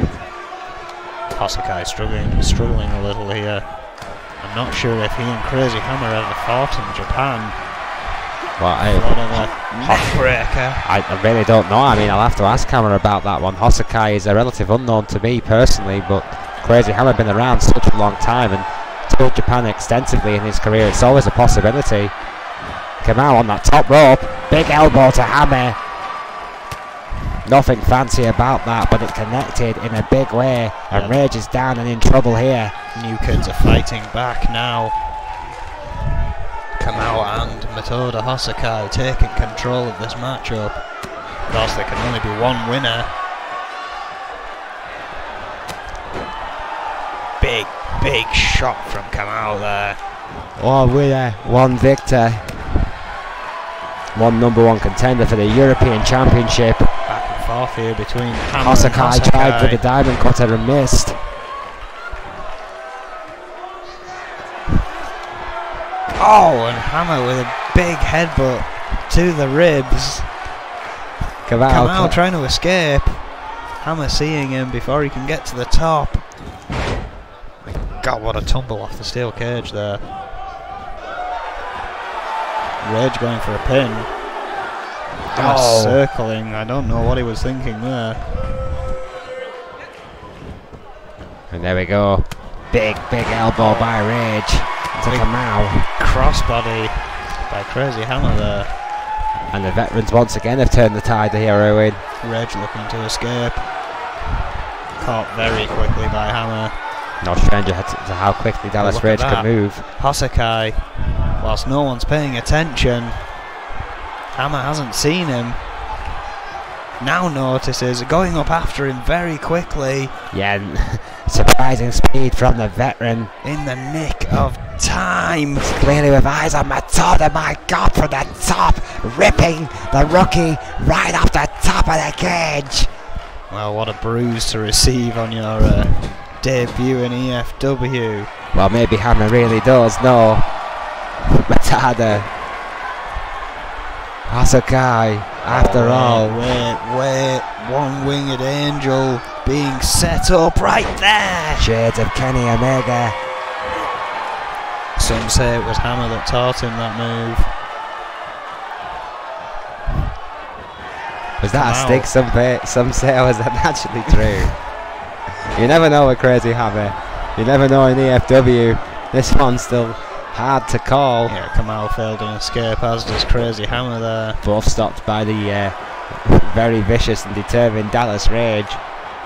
Hosakai struggling a little here. I'm not sure if he and Crazy Hammer ever fought in Japan. Well, neckbreaker. I really don't know. I mean, I'll have to ask Hammer about that one. Hosakai is a relative unknown to me personally, but Crazy Hammer been around such a long time and toured Japan extensively in his career. It's always a possibility. Kamau on that top rope. Big elbow to Hammer. Nothing fancy about that, but it connected in a big way, and Rage is down and in trouble here. New kids are fighting back now. Kamau and Matoda Hosakai taking control of this matchup. Of course, there can only be one winner. Big shot from Kamau there. One winner, one victor. One #1 contender for the European Championship. Back and forth here between Hammer Hosakai and Hosakai. tried for the diamond cutter and missed. Oh, and Hammer with a big headbutt to the ribs. Kamau trying to escape. Hammer seeing him before he can get to the top. My God, what a tumble off the steel cage there. Rage going for a pin. Circling. I don't know what he was thinking there. And there we go. Big elbow by Rage to Kamau. Crossbody by Crazy Hammer there. And the veterans once again have turned the tide here, Owen. Rage looking to escape. Caught very quickly by Hammer. No stranger to how quickly Dallas Rage can move. Hosakai, whilst no one's paying attention, Hammer hasn't seen him. Now notices, going up after him very quickly. Yeah, surprising speed from the veteran. In the nick of time. Clearly with eyes on Matoda, my God, from the top, ripping the rookie right off the top of the cage. Well, what a bruise to receive on your debut in E.F.W. Well, maybe Hammer really does know. Matoda. Hosakai, after all. Wait, one-winged angel being set up right there. Shades of Kenny Omega. Some say it was Hammer that taught him that move. Was that a stick? Some say, or was that actually true? You never know with Crazy Hammer. You never know in E.F.W. This one's still hard to call. Yeah, Kamau failed an escape, as does Crazy Hammer there. Both stopped by the very vicious and determined Dallas Rage,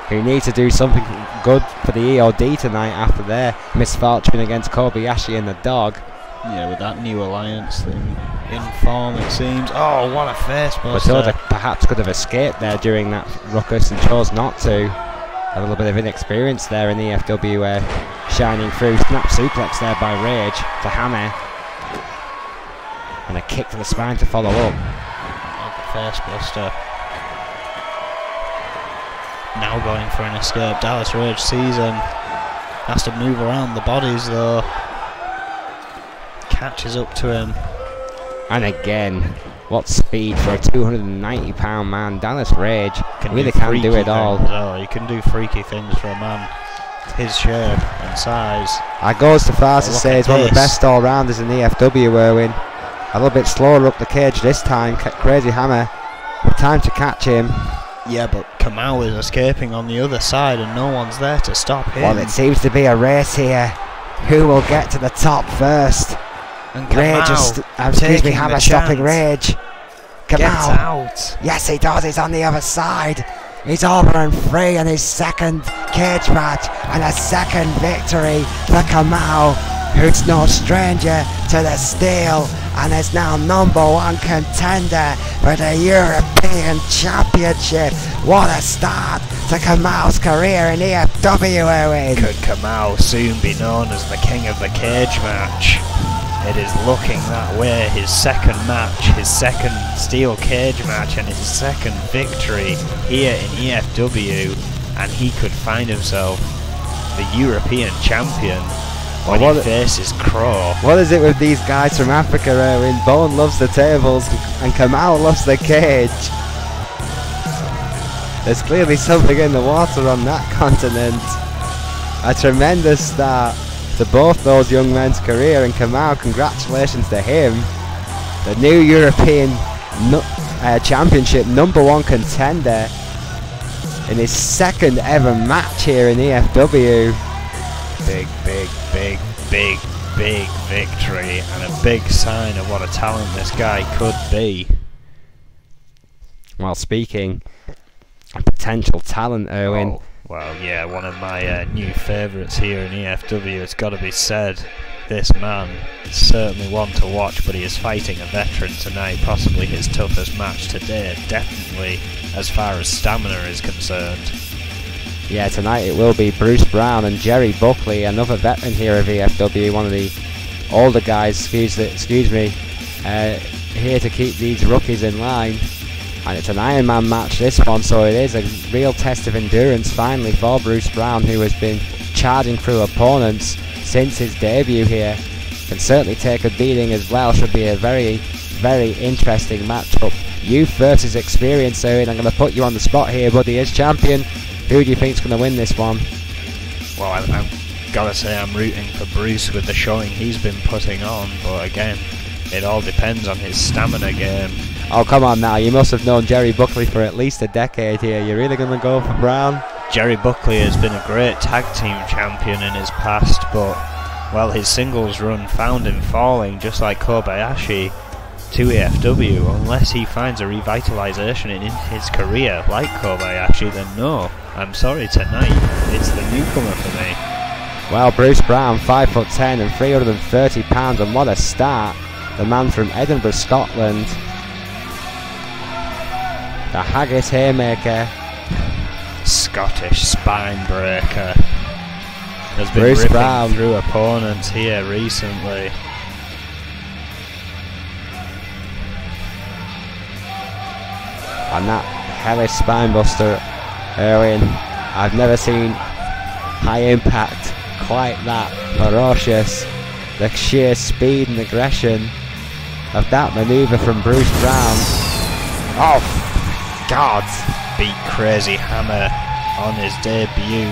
who need to do something good for the EOD tonight after their misfortune against Kobayashi and the Dog. Yeah, with that new alliance thing in form, it seems. Oh, what a face buster. Matoda perhaps could have escaped there during that ruckus and chose not to. A little bit of inexperience there in E.F.W. shining through. Snap suplex there by Rage to Hammer. And a kick to the spine to follow up. Like a face buster. Now going for an escape. Dallas Rage sees him. Has to move around the bodies though. Catches up to him. And again, what speed for a 290-pound man. Dallas Rage really can do it all. Oh, he can do freaky things for a man his shape and size. I go as far as to say he's one of the best all-rounders in the E.F.W. Irwin. A little bit slower up the cage this time. Crazy Hammer with time to catch him. Yeah, but Kamau is escaping on the other side and no one's there to stop him. Well, it seems to be a race here. Who will get to the top first? And Rage excuse me, Hammer stopping Rage. Gets out. Yes, he does. He's on the other side. He's over and free in his second cage match and a second victory for Kamau. who's no stranger to the steel and is now #1 contender for the European Championship. What a start to Kamal's career in E.F.W, Owen. Could Kamal soon be known as the king of the cage match? It is looking that way. His second match, his second steel cage match, and his second victory here in E.F.W, and he could find himself the European champion when he faces Crow. What is it with these guys from Africa, Erwin? Bone loves the tables and Kamal loves the cage. There's clearly something in the water on that continent. A tremendous start to both those young men's career, and Kamal, congratulations to him. The new European Championship #1 contender in his second ever match here in E.F.W. Big victory, and a big sign of what a talent this guy could be. Well, speaking of potential talent, Erwin. Oh, well, yeah, one of my new favourites here in E.F.W. It's got to be said. This man is certainly one to watch, but he is fighting a veteran tonight, possibly his toughest match today, definitely as far as stamina is concerned. Yeah, tonight it will be Bruce Brown and Jerry Buckley, another veteran here of E.F.W, one of the older guys, excuse me, here to keep these rookies in line. And it's an Ironman match, this one, so it is a real test of endurance finally for Bruce Brown, who has been charging through opponents since his debut here. Can certainly take a beating as well. Should be a very, very interesting matchup. Youth versus experience, so I'm going to put you on the spot here, buddy. As champion, who do you think's going to win this one? Well, I've got to say I'm rooting for Bruce with the showing he's been putting on, but again, it all depends on his stamina game. Oh, come on now, you must have known Jerry Buckley for at least a decade here. You're really going to go for Brown? Jerry Buckley has been a great tag team champion in his past, but, well, his singles run found him falling, just like Kobayashi, to E.F.W. Unless he finds a revitalisation in his career, like Kobayashi, then no. I'm sorry, tonight, it's the newcomer for me. Well, Bruce Brown, 5'10" and 330 pounds, and what a start. The man from Edinburgh, Scotland. The Haggis Haymaker. Scottish spine breaker. Has been Bruce ripping Brown through opponents here recently. And that hellish spinebuster, Erwin. I've never seen high impact quite that ferocious. The sheer speed and aggression of that manoeuvre from Bruce Brown. Oh, God. Beat Crazy Hammer on his debut.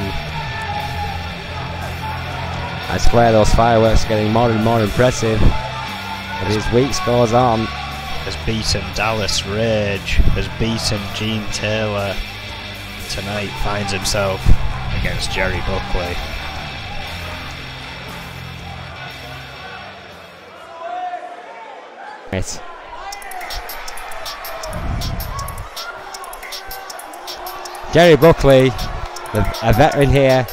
I swear those fireworks are getting more and more impressive as his weeks goes on. Has beaten Dallas Rage, has beaten Gene Taylor. Tonight finds himself against Jerry Buckley. Right. Jerry Buckley, a veteran here,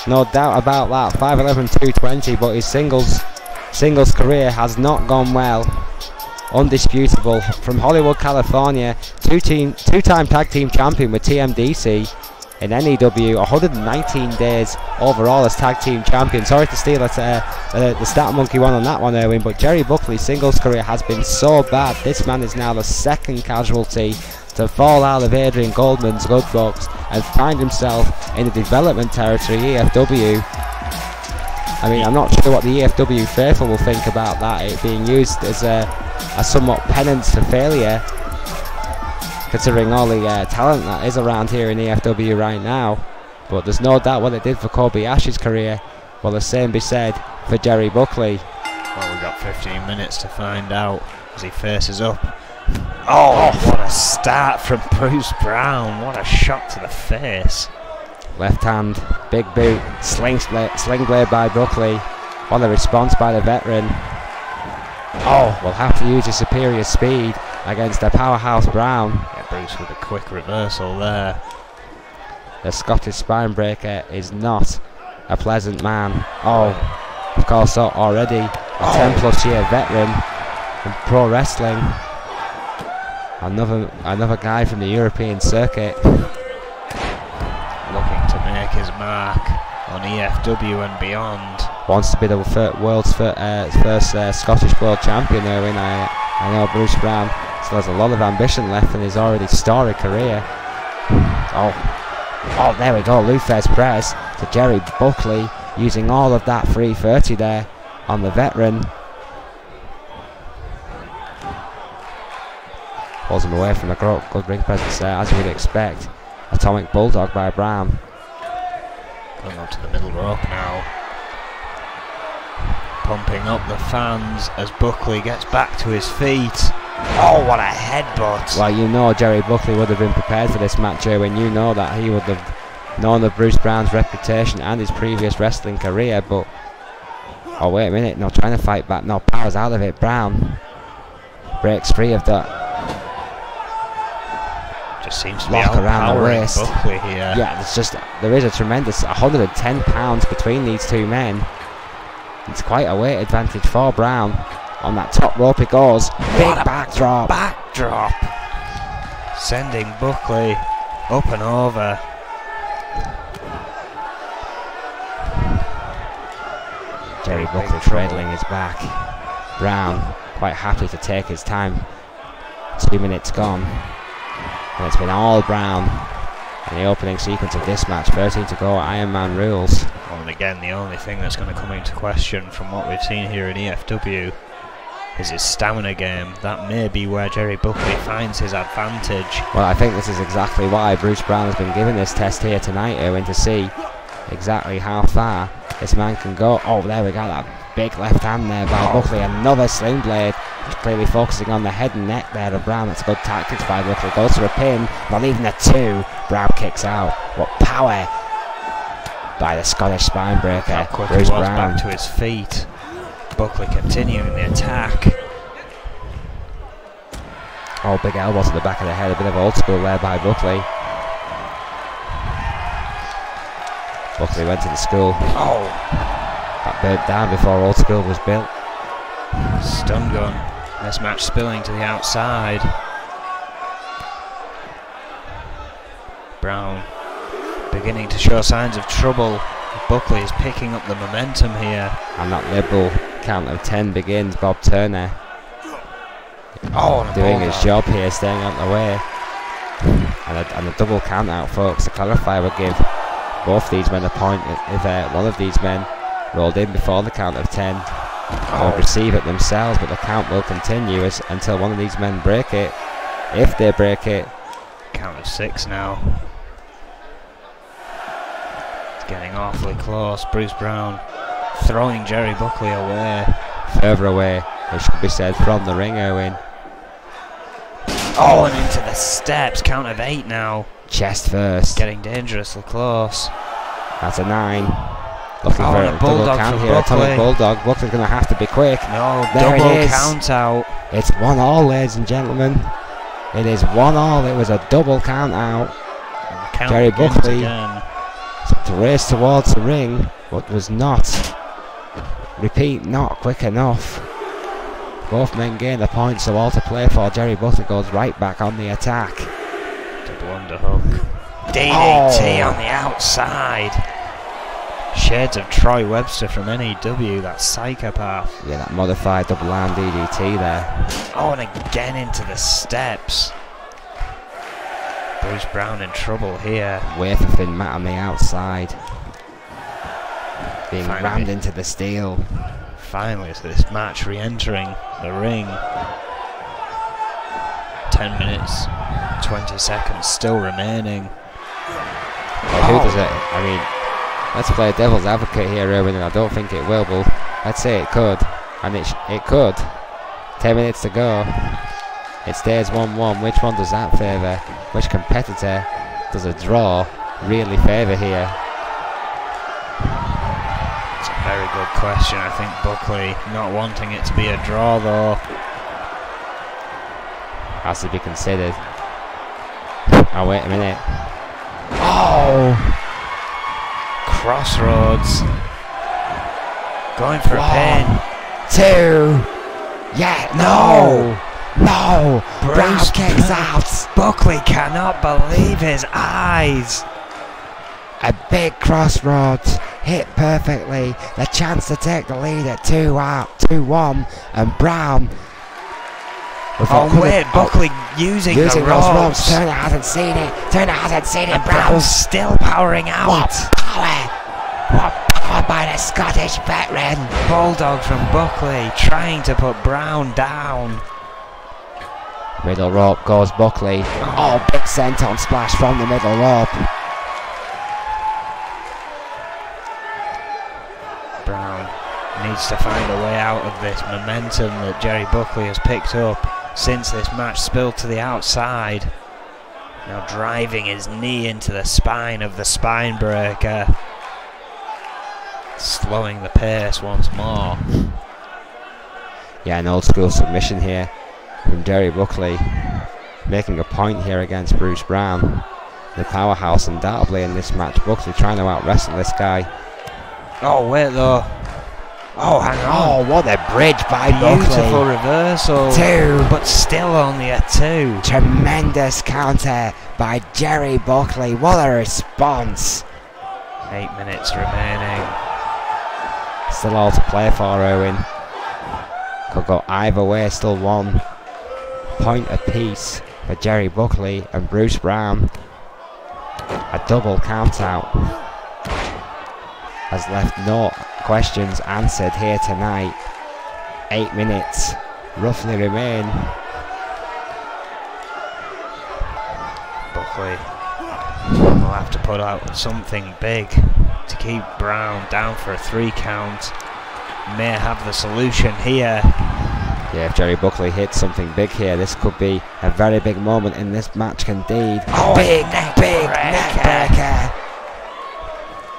no doubt about that. 5'11", 220, but his singles career has not gone well. Undisputable. From Hollywood, California, two-time tag team champion with TMDC in NEW, 119 days overall as tag team champion. Sorry to steal the stat monkey one on that one, Erwin, but Jerry Buckley's singles career has been so bad. This man is now the second casualty to fall out of Adrian Goldman's good books and find himself in the development territory, E.F.W. I mean, I'm not sure what the E.F.W. faithful will think about that, it being used as a somewhat penance for failure, considering all the talent that is around here in E.F.W. right now. But there's no doubt what it did for Kobayashi's career. Well, the same be said for Jerry Buckley. Well, we've got 15 minutes to find out as he faces up. Oh, what a start from Bruce Brown. What a shot to the face. Left hand, big boot, sling blade by Buckley. What a response by the veteran. Oh, will have to use his superior speed against a powerhouse Brown. Yeah, Bruce with a quick reversal there. The Scottish spine breaker is not a pleasant man. Oh, Of course, already a 10 plus year veteran in pro wrestling. Another guy from the European circuit. Looking to make his mark on E.F.W and beyond. Wants to be the world's first Scottish world champion, Erwin. I know Bruce Brown still has a lot of ambition left in his already storied career. Oh, there we go. Lufez press to Jerry Buckley, using all of that 330 there on the veteran. Pulls him away from the good ring presence there, as you would expect. Atomic Bulldog by Brown. Going up to the middle rope now. Pumping up the fans as Buckley gets back to his feet. Oh, what a headbutt! Well, you know Jerry Buckley would have been prepared for this match, when you know that he would have known of Bruce Brown's reputation and his previous wrestling career, but... Oh, wait a minute, no, trying to fight back, no, powers out of it. Brown breaks free of that. Just seems to be lock around the waist. Buckley here. Yeah, there is a tremendous 110 pounds between these two men. It's quite a weight advantage for Brown. On that top rope he goes. Big backdrop. Backdrop. Sending Buckley up and over. Jerry Buckley cradling his back. Brown quite happy to take his time. 2 minutes gone. And it's been all Brown in the opening sequence of this match. 13 to go, Iron Man rules. Well, and again, the only thing that's going to come into question from what we've seen here in E.F.W. is his stamina game. That may be where Jerry Buckley finds his advantage. Well, I think this is exactly why Bruce Brown has been given this test here tonight, Erwin, to see exactly how far this man can go. Oh, there we go, that big left hand there by Buckley. Another sling blade. He's clearly focusing on the head and neck there of Brown. That's good tactics by Buckley. Goes for a pin, not even a 2. Brown kicks out. What power by the Scottish spine breaker. How quick Bruce he was Brown. back to his feet. Buckley continuing the attack. Oh, big elbow to the back of the head. A bit of old school there by Buckley. Buckley went to the school. Oh! Got burnt down before old school was built. Stun gun. This match spilling to the outside. Brown beginning to show signs of trouble. Buckley is picking up the momentum here. And that liberal count of 10 begins. Bob Turner doing his job here, staying out the way. And a double count out, folks. To clarify, would give both these men a point if one of these men rolled in before the count of 10. Or receive it themselves, but the count will continue until one of these men break it. If they break it. Count of 6 now. It's getting awfully close. Bruce Brown throwing Jerry Buckley away. Further away, it should be said, from the ring, Erwin. Oh, and into the steps. Count of 8 now. Chest first. Getting dangerously close. That's a 9. Looking for a double count here. Atomic Bulldog. Buckley's going to have to be quick. No, there double it is. count out. It's 1-all, ladies and gentlemen. It is 1-all. It was a double count out. Jerry Buckley to race towards the ring, but was not. Repeat, not quick enough. Both men gain a point, so all to play for. Jerry Buckley goes right back on the attack. Double underhook. DDT on the outside. Shades of Troy Webster from NEW, that psychopath. Yeah, that modified double arm DDT there. Oh, and again into the steps. Bruce Brown in trouble here. Wafer thin mat on the outside. Being rammed into the steel. Finally, so this match re-entering the ring. 10 minutes, 20 seconds still remaining. Well, who does it? I mean, let's play devil's advocate here, Erwin, and I don't think it will, but let's say it could. And it could. 10 minutes to go. It stays 1-1. Which one does that favour? Which competitor does a draw really favour here? It's a very good question. I think Buckley not wanting it to be a draw, though. Has to be considered. Oh, wait a minute. Oh! Crossroads. Going for a pin. 2. Yeah, no. No. Brown Bruce kicks out. Buckley cannot believe his eyes. A big crossroads hit perfectly. The chance to take the lead at 2-1, and Brown. Buckley using the those ropes. ropes. Turner hasn't seen it. And Brown's still powering out. What power! What power by the Scottish veteran! Bulldog from Buckley trying to put Brown down. Middle rope goes Buckley. Oh, big senton splash from the middle rope. Brown needs to find a way out of this momentum that Jerry Buckley has picked up since this match spilled to the outside. Now driving his knee into the spine of the spine breaker. Slowing the pace once more. Yeah, an old school submission here from Jerry Buckley, making a point here against Bruce Brown, the powerhouse undoubtedly in this match. Buckley trying to out wrestle this guy. Oh wait though. Oh, hang on. Oh, what a bridge by Beautiful Buckley. reversal. 2. But still only a 2. Tremendous counter by Jerry Buckley. What a response. 8 minutes remaining. Still all to play for, Owen. Could go either way. Still 1 point apiece for Jerry Buckley and Bruce Brown. A double count out has left no questions answered here tonight. 8 minutes roughly remain. Buckley will have to put out something big to keep Brown down for a 3 count. May have the solution here. Yeah, if Jerry Buckley hits something big here, this could be a very big moment in this match indeed. Oh, big neck breaker.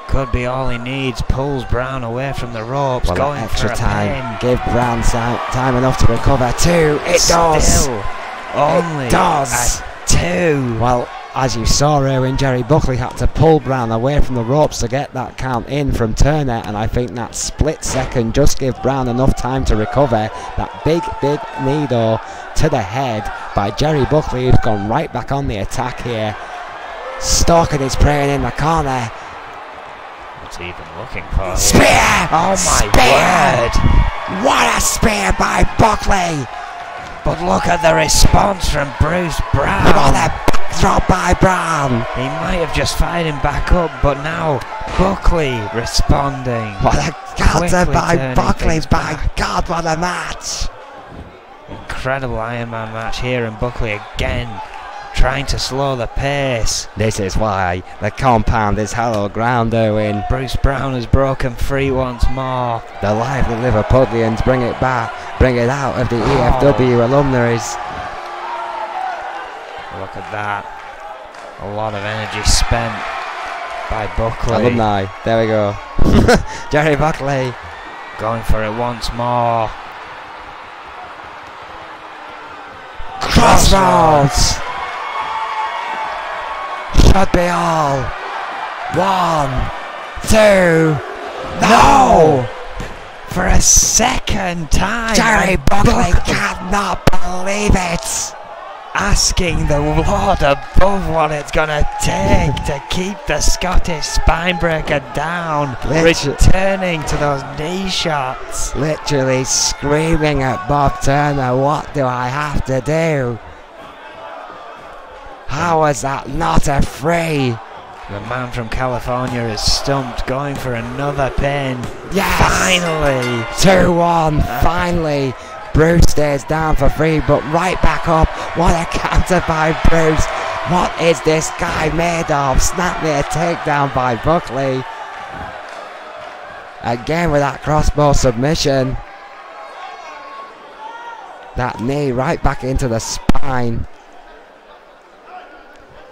Could be all he needs. Pulls Brown away from the ropes. Well, going extra for a time. pin. Give Brown time enough to recover. 2. It does. Still only It does. a 2. Well, as you saw, Erwin, Jerry Buckley had to pull Brown away from the ropes to get that count in from Turner, and I think that split second just gave Brown enough time to recover. That big knee though to the head by Jerry Buckley, who's gone right back on the attack here, stalking his prey in the corner. What's he even looking for here? Spear! Oh my word! What a spear by Buckley! But look at the response from Bruce Brown. What a drop by Brown! He might have just fired him back up, but now Buckley responding. What a counter Quickly by turning Buckley! things By back. God, what a match! Incredible Iron Man match here, and Buckley again trying to slow the pace. This is why the compound is hallowed ground, Owen. Bruce Brown has broken free once more. The lively Liverpudlians bring it back, bring it out of the E.F.W. alumni. Look at that. A lot of energy spent by Buckley. Alumni, there we go. Jerry Buckley. Going for it once more. Crossroads! Should be all. 1, 2, no! For a second time. Jerry Buckley cannot believe it! Asking the Lord above what it's gonna take to keep the Scottish spinebreaker down, returning to those knee shots. Literally screaming at Bob Turner, what do I have to do? How is that not a free? The man from California is stumped, going for another pin. Yes! Finally! 2-1, finally! Bruce stays down for 3, but right back up. What a counter by Bruce. What is this guy made of? Snap near takedown by Buckley. Again with that crossbow submission. That knee right back into the spine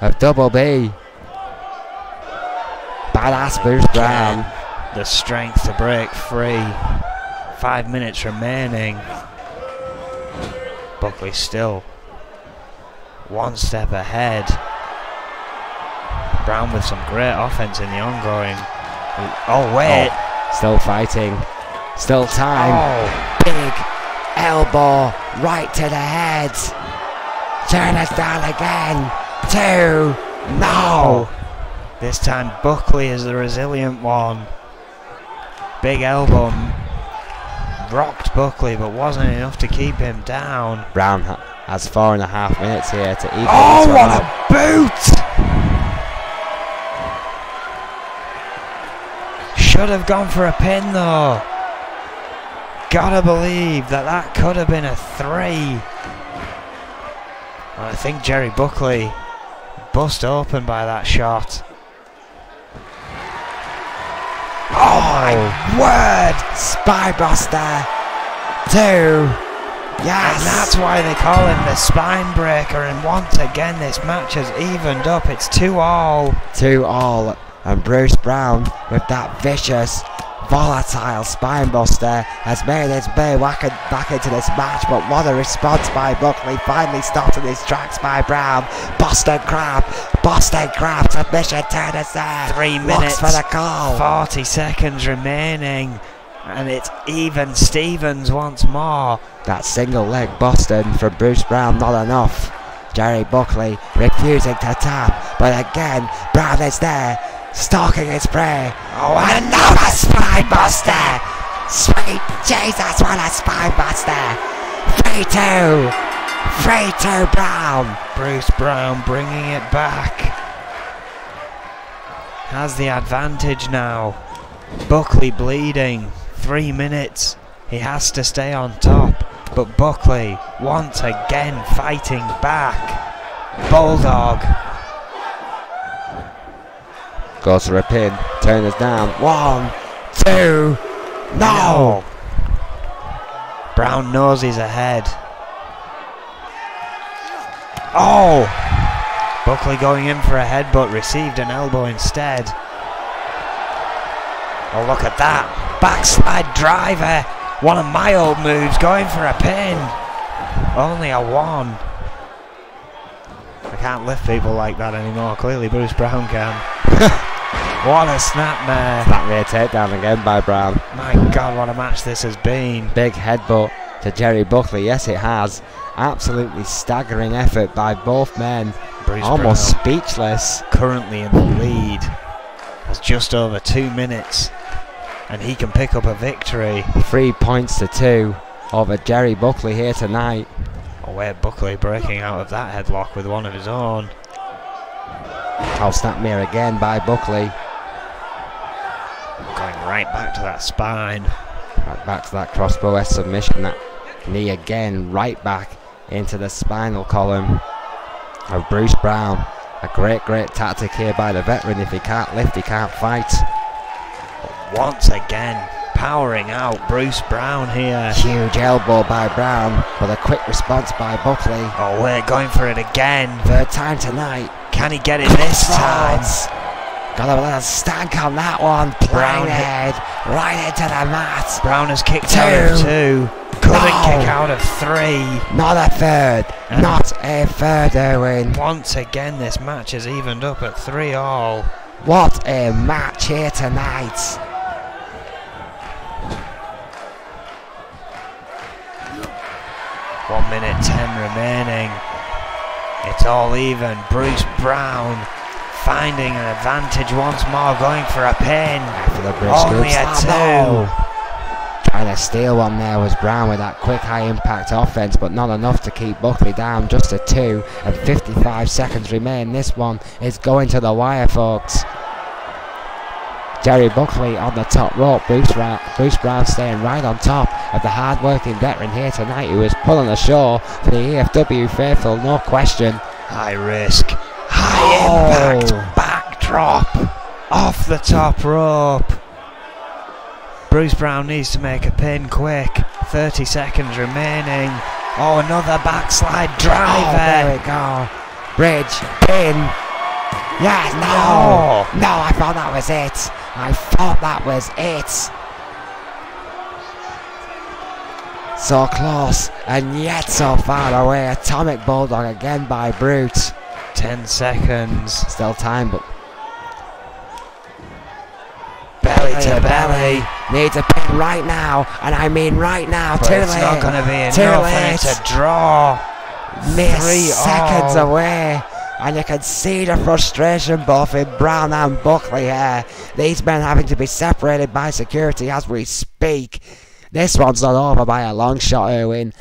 of Double B. Badass Bruce Brown. The strength to break free. 5 minutes remaining. Buckley still 1 step ahead. Brown with some great offense in the ongoing. Oh wait! Oh, still fighting. Still time. Oh. Big elbow right to the head. Turner's down again. 2. No. This time Buckley is the resilient one. Big elbow rocked Buckley, but wasn't enough to keep him down. Brown has 4.5 minutes here to equal. Oh, this what one a boot! Should have gone for a pin though. Gotta believe that could have been a 3. And I think Jerry Buckley bust open by that shot. Oh my word! Spinebuster. 2. Yes. And that's why they call him the spine breaker. And once again, this match has evened up. It's 2-all. 2-all. And Bruce Brown, with that vicious, volatile spinebuster, has made his way back into this match. But what a response by Buckley, finally stopped in his tracks by Brown. Boston Crab, submission, Turner's there. 3 Looks minutes for the call. 40 seconds remaining. And it's even Stevens once more. That single leg Boston from Bruce Brown, not enough. Jerry Buckley refusing to tap. But again, Brown is there, stalking his prey. Oh, and another spinebuster! Sweet Jesus, what a spinebuster! 3-2! 3-2 Brown! Bruce Brown bringing it back. Has the advantage now. Buckley bleeding. 3 minutes. He has to stay on top. But Buckley once again fighting back. Bulldog. Goes for a pin. Turner's down. 1, 2. No! Brown knows he's ahead. Oh! Buckley going in for a headbutt, received an elbow instead. Oh, look at that. Backslide driver. One of my old moves, going for a pin. Only a 1. I can't lift people like that anymore. Clearly Bruce Brown can. What a snapmare. Snapmare takedown again by Brown. My God, what a match this has been. Big headbutt to Jerry Buckley. Yes, it has. Absolutely staggering effort by both men. Bruce Almost Brown, speechless. currently in the lead. Has just over 2 minutes. And he can pick up a victory. 3 points to 2 over Jerry Buckley here tonight. Oh, where Buckley breaking out of that headlock with one of his own. Oh, snapmare again by Buckley. Going right back to that spine. Right back to that crossbow S submission. That knee again right back into the spinal column of Bruce Brown. A great tactic here by the veteran. If he can't lift, he can't fight. Once again, powering out Bruce Brown here. Huge elbow by Brown, but a quick response by Buckley. Oh, we're going for it again. 3rd time tonight. Can he get it this time? Got a little stank on that one. Brown Plain head, right into the mat. Brown has kicked 2. out of 2. Couldn't No. kick out of 3. Not a 3rd. Not a 3rd, Erwin. Once again, this match is evened up at 3-all. What a match here tonight. One minute 10 remaining. It's all even. Bruce Brown finding an advantage once more, going for a pin. For the Bruce Only a 2. Trying to steal one there was Brown with that quick high impact offense, but not enough to keep Buckley down. Just a 2 and 55 seconds remain. This one is going to the wire, folks. Jerry Buckley on the top rope. Bruce Brown staying right on top of the hard-working veteran here tonight, who is pulling ashore for the E.F.W. faithful, no question. High risk, high impact, backdrop, off the top rope. Bruce Brown needs to make a pin quick. 30 seconds remaining. Oh, another backslide driver. There we go. Bridge, pin. Yeah, no. No, I thought that was it. I thought that was it. So close, and yet so far away. Atomic Bulldog again by Brute. 10 seconds. Still time, but Belly belly to belly. Needs a pin right now, and I mean right now. But too it's late. not going to be Too enough late. for it to draw. Mere 3-3 seconds away, and you can see the frustration both in Brown and Buckley here. These men having to be separated by security as we speak. This one's not over by a long shot, Erwin.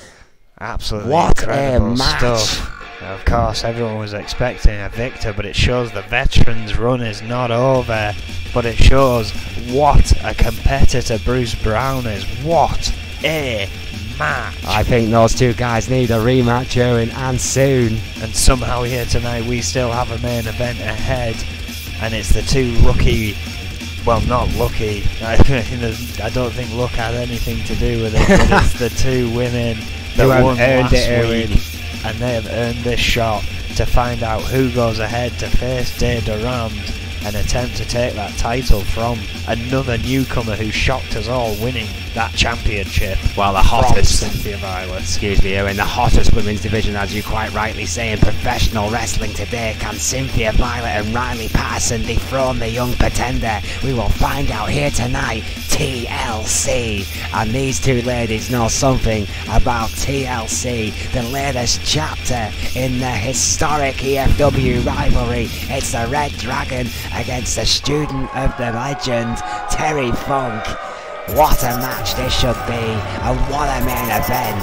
Absolutely What incredible a match. stuff. Of course, everyone was expecting a victor, but it shows the veterans' run is not over. But it shows what a competitor Bruce Brown is. What a match. I think those two guys need a rematch, Erwin, and soon. And somehow here tonight we still have a main event ahead, and it's the two lucky, well, not lucky, I don't think luck had anything to do with it, but it's the two women that Who have won earned last it, week, and they have earned this shot to find out who goes ahead to face Day Durand and attempt to take that title from another newcomer who shocked us all, winning that championship. Well, the hottest, Cynthia Violet. excuse me, in the hottest women's division, as you quite rightly say, in professional wrestling today. Can Cynthia Violet and Riley Patterson dethrone the young pretender? We will find out here tonight. TLC, and these two ladies know something about TLC, the latest chapter in the historic E.F.W. rivalry. It's the Red Dragon against the student of the legend, Terry Funk. What a match this should be, and what a main event.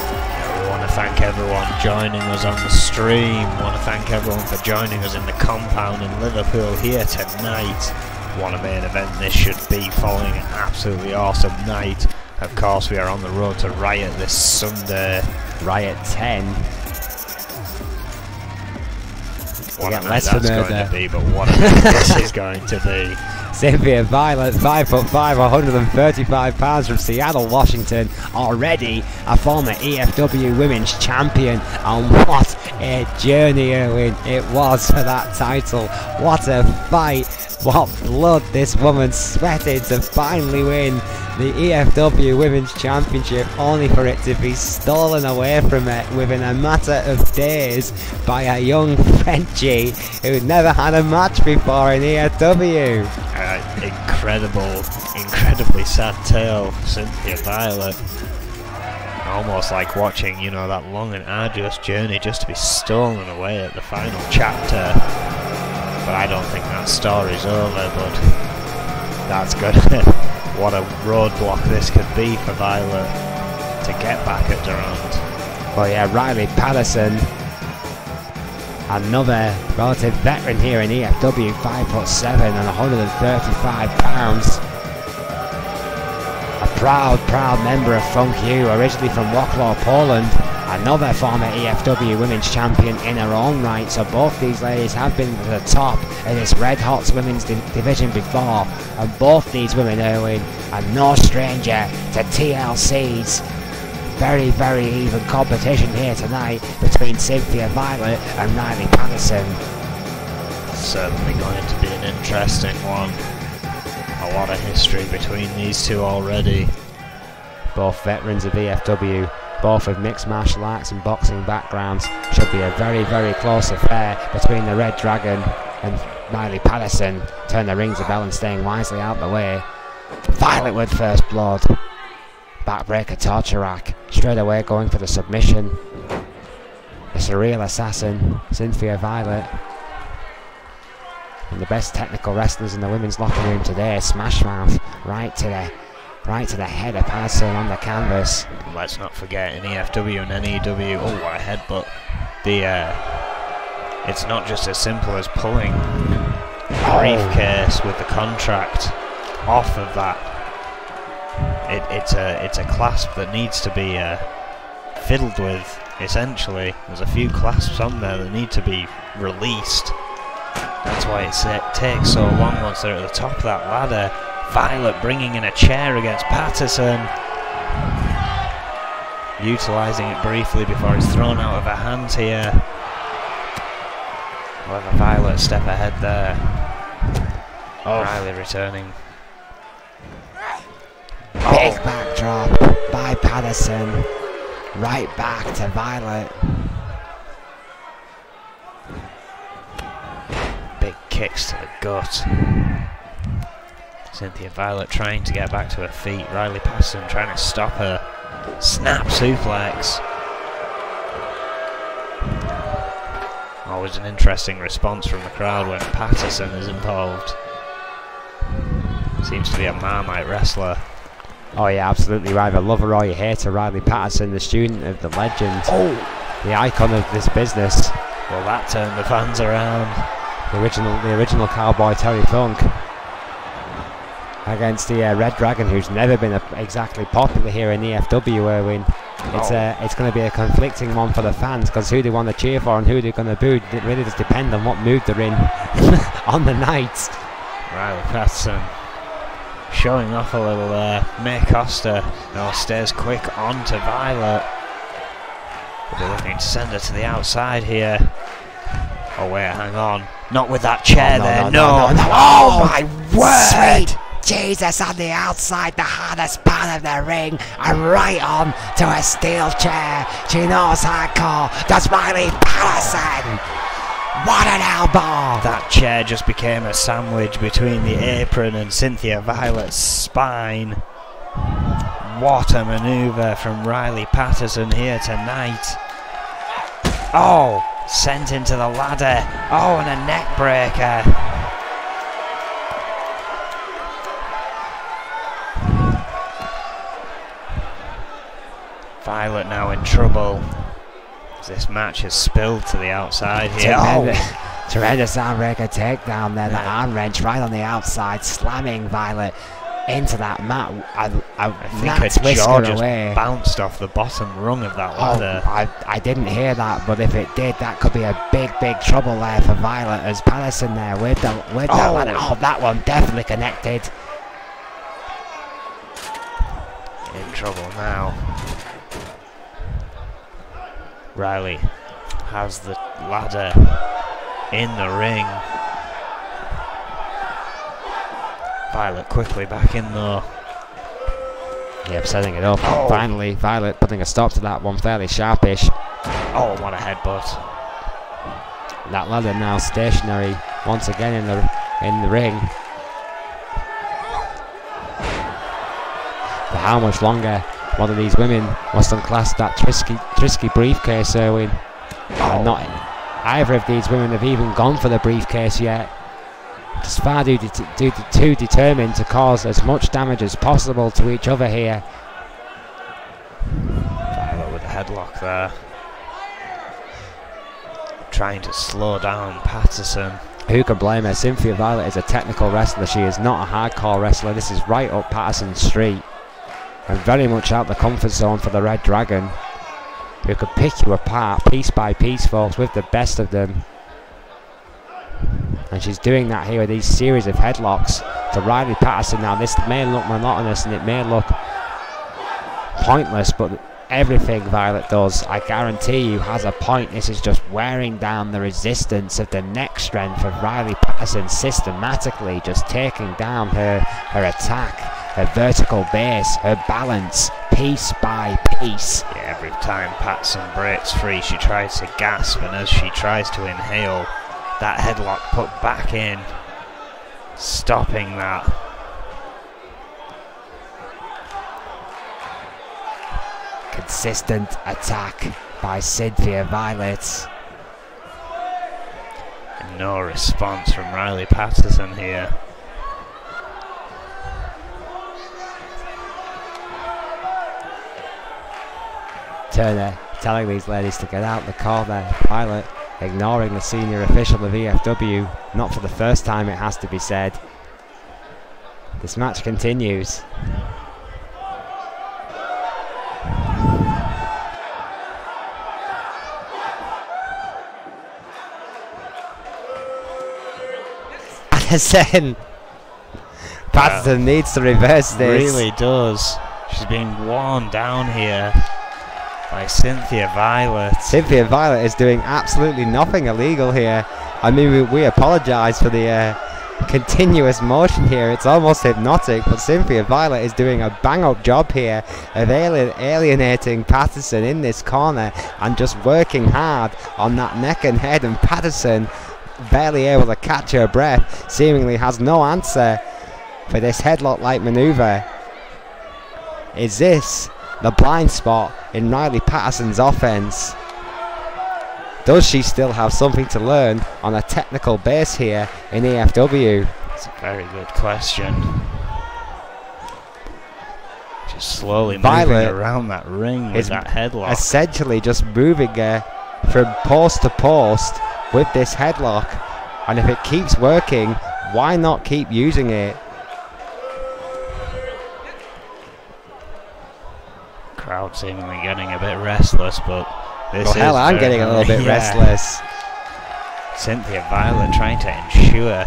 We want to thank everyone joining us on the stream. We want to thank everyone for joining us in the compound in Liverpool here tonight. What a main event this should be, following an absolutely awesome night. Of course, we are on the road to Riot this Sunday. Riot 10. What a night less that's for going murder. to be, but what a night this is going to be. Cynthia Violet, 5'5", 135 pounds from Seattle, Washington, already a former E.F.W. Women's Champion, and what a journey, Erwin, it was for that title. What a fight, what blood this woman sweated to finally win the E.F.W. Women's Championship, only for it to be stolen away from her within a matter of days by a young Frenchie who'd never had a match before in E.F.W. Incredibly sad tale for Cynthia Violet. Almost like watching, you know, that long and arduous journey just to be stolen away at the final chapter. But I don't think that story's over, but that's good. What a roadblock this could be for Violet to get back at Durand. Well, yeah, Riley Patterson, another relative veteran here in E.F.W, 5'7" and 135 pounds. A proud member of Funk U, originally from Wrocław, Poland. Another former E.F.W Women's Champion in her own right, so both these ladies have been to the top in this Red Hot Women's division before, and both these women, Erwin, are no stranger to TLC's very even competition here tonight between Cynthia Violet and Riley Patterson. Certainly going to be an interesting one. A lot of history between these two already. Both veterans of EFW, both with mixed martial arts and boxing backgrounds. Should be a very close affair between the Red Dragon and Riley Patterson. Turn the rings of bell and staying wisely out the way. Violet with first blood. Backbreaker torture rack. Straight away going for the submission. The surreal assassin, Cynthia Violet. And the best technical wrestlers in the women's locker room today. Smash mouth right to the head of Patterson on the canvas. Let's not forget in EFW and NEW. Oh, what a headbutt! It's not just as simple as pulling a briefcase with the contract off of that. It's a clasp that needs to be fiddled with. Essentially, there's a few clasps on there that need to be released. That's why it takes so long once they're at the top of that ladder. Violet bringing in a chair against Patterson, utilising it briefly before it's thrown out of her hands here. However, Violet a step ahead there. Riley returning. Big backdrop by Patterson. Right back to Violet. Big kicks to the gut. Cynthia Violet trying to get back to her feet. Riley Patterson trying to stop her. Snap suplex. Always an interesting response from the crowd when Patterson is involved. Seems to be a Marmite wrestler. Oh yeah, absolutely right. I love her or you hate her. Riley Patterson, the student of the legend. Oh! The icon of this business. Well, that turned the fans around. The original cowboy Terry Funk. Against the Red Dragon, who's never been exactly popular here in E.F.W, Erwin. It's going to be a conflicting one for the fans, because who they want to cheer for and who they're going to boo, it really does depend on what mood they're in on the night. Riley Patterson showing off a little there. May Costa now stays quick on to Violet. They're looking to send her to the outside here. Oh wait, hang on. Not with that chair there, no. Oh my word! Sweet Jesus, on the outside, the hardest part of the ring, and right on to a steel chair. She knows hardcore. Does Riley Patterson? What an elbow! That chair just became a sandwich between the apron and Cynthia Violet's spine. What a manoeuvre from Riley Patterson here tonight. Oh, sent into the ladder. Oh, and a neck breaker. Violet now in trouble. This match has spilled to the outside here. Tremendous armbreaker takedown there. The arm wrench right on the outside, slamming Violet into that mat. I think her jaw just bounced off the bottom rung of that ladder. I didn't hear that, but if it did, that could be a big trouble there for Violet, as Patterson there with that ladder. Oh, that one definitely connected. In trouble now. Riley has the ladder in the ring. Violet quickly back in though. Yep, setting it up. Oh. Finally, Violet putting a stop to that one fairly sharpish. Oh, what a headbutt. That ladder now stationary once again in the ring. For how much longer one of these women must unclasp that Trisky briefcase, Erwin? Not either of these women have even gone for the briefcase yet. Just far too determined to cause as much damage as possible to each other here. Violet with a headlock there. Trying to slow down Patterson. Who can blame her? Cynthia Violet is a technical wrestler. She is not a hardcore wrestler. This is right up Patterson's street. And very much out the comfort zone for the Red Dragon, who could pick you apart piece by piece, folks, with the best of them. And she's doing that here with these series of headlocks to Riley Patterson. Now this may look monotonous and it may look pointless, but everything Violet does, I guarantee you, has a point. This is just wearing down the resistance of the neck strength of Riley Patterson, systematically just taking down her attack, her vertical base, her balance, piece by piece. Yeah, every time Patterson breaks free, she tries to gasp, and as she tries to inhale, that headlock put back in, stopping that. Consistent attack by Cynthia Violet. And no response from Riley Patterson here. Turner telling these ladies to get out the corner. Violet ignoring the senior official of E.F.W. Not for the first time, it has to be said. This match continues. Patterson needs to reverse this. Really does. She's being worn down here by Cynthia Violet. Cynthia Violet is doing absolutely nothing illegal here. I mean, we apologise for the continuous motion here. It's almost hypnotic, but Cynthia Violet is doing a bang-up job here of alienating Patterson in this corner and just working hard on that neck and head, and Patterson barely able to catch her breath, seemingly has no answer for this headlock-like maneuver. Is this the blind spot in Riley Patterson's offense? Does she still have something to learn on a technical base here in E.F.W? That's a very good question. Just slowly moving around that ring with that headlock. Essentially just moving her from post to post with this headlock. And if it keeps working, why not keep using it? Crowd seemingly getting a bit restless, but this is I'm getting a little bit restless. Cynthia Violet trying to ensure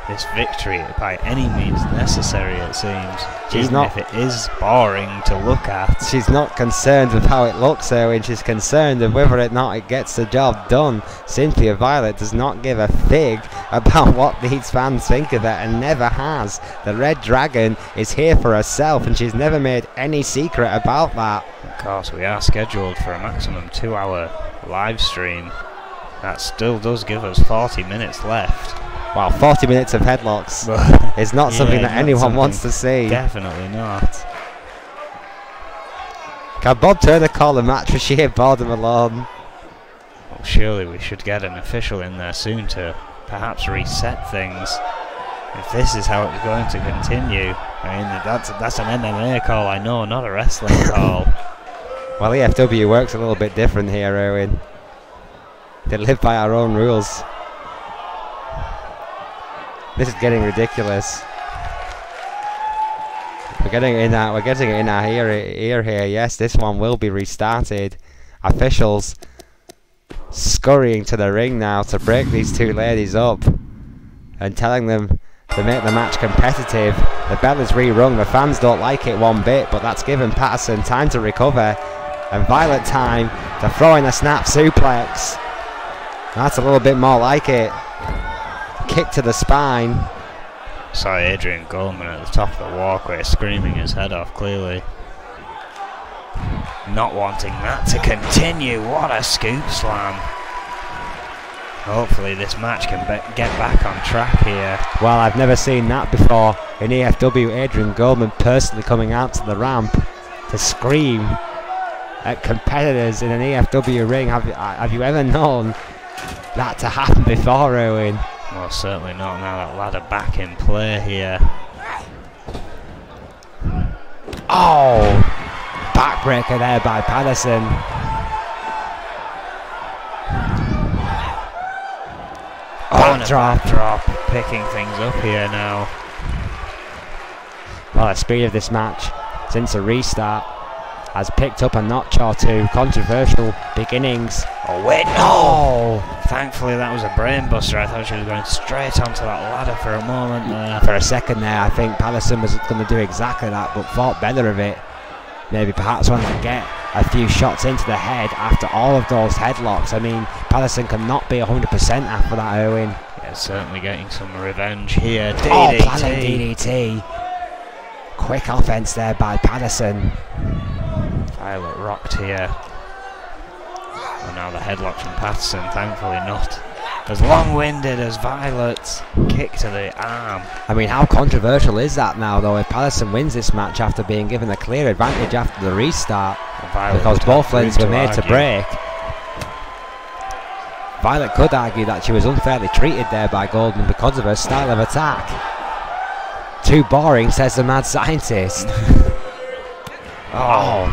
this victory by any means necessary, it seems. Even if it is boring to look at. She's not concerned with how it looks, Erwin. She's concerned with whether or not it gets the job done. Cynthia Violet does not give a fig about what these fans think of her, and never has. The Red Dragon is here for herself, and she's never made any secret about that. Of course, we are scheduled for a maximum 2-hour live stream. That still does give us 40 minutes left. Wow, 40 minutes of headlocks is not something that anyone wants to see. Definitely not. Can Bob Turner call a match for sheer boredom alone? Well, surely we should get an official in there soon to perhaps reset things. If this is how it's going to continue, I mean, that's an MMA call, I know, not a wrestling call. Well, E.F.W works a little bit different here, Erwin. They live by our own rules. This is getting ridiculous. We're getting it in our ear here. Yes, this one will be restarted. Officials scurrying to the ring now to break these two ladies up and telling them to make the match competitive. The bell is re-rung. The fans don't like it one bit, but that's given Patterson time to recover, and Violet time to throw in a snap suplex. That's a little bit more like it. Kick to the spine. Saw Adrian Goldman at the top of the walkway screaming his head off, clearly not wanting that to continue. What a scoop slam. Hopefully this match can get back on track here. Well, I've never seen that before in E.F.W. Adrian Goldman personally coming out to the ramp to scream at competitors in an E.F.W. ring. Have you ever known that to happen before, Erwin? Well, certainly not now that ladder back in play here. Oh! Backbreaker there by Patterson. Backdrop, picking things up here now. Well, the speed of this match since the restart has picked up a notch or two. Controversial beginnings. Oh wait, no! Thankfully that was a brainbuster. I thought she was going straight onto that ladder for a moment there. For a second there, I think Patterson was going to do exactly that, but thought better of it. Maybe perhaps wanted to get a few shots into the head after all of those headlocks. I mean, Patterson cannot be 100% after that, Erwin. Yeah, certainly getting some revenge here. DDT. Oh, planning DDT. Quick offense there by Patterson. Violet rocked here. And now the headlock from Patterson, thankfully not as long-winded as Violet's kick to the arm. I mean, how controversial is that now, though, if Patterson wins this match after being given a clear advantage after the restart? Because both lanes were made to break. Violet could argue that she was unfairly treated there by Goldman because of her style of attack. Too boring, says the mad scientist. Oh,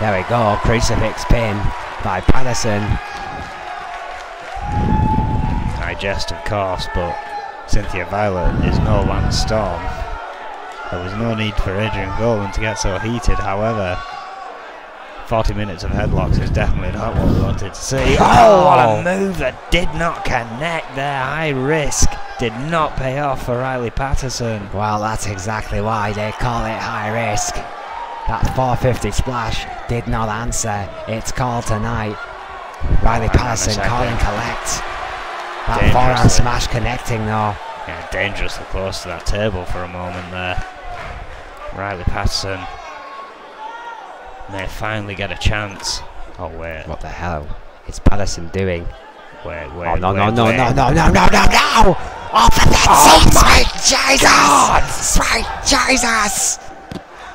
there we go, crucifix pin by Patterson. Digest, of course, but Cynthia Violet is no Lance Storm. There was no need for Adrian Goldman to get so heated, however. 40 minutes of headlocks is definitely not what we wanted to see. Oh, what a move that did not connect there. High risk did not pay off for Riley Patterson. Well, that's exactly why they call it high risk. That 450 splash did not answer its call tonight. Riley Patterson calling collect. That forearm smash connecting though. Yeah, dangerously close to that table for a moment there. Riley Patterson may finally get a chance. Oh wait. What the hell is Patterson doing? Wait. Oh no. Oh, for Oh my Jesus! God! Sweet Jesus!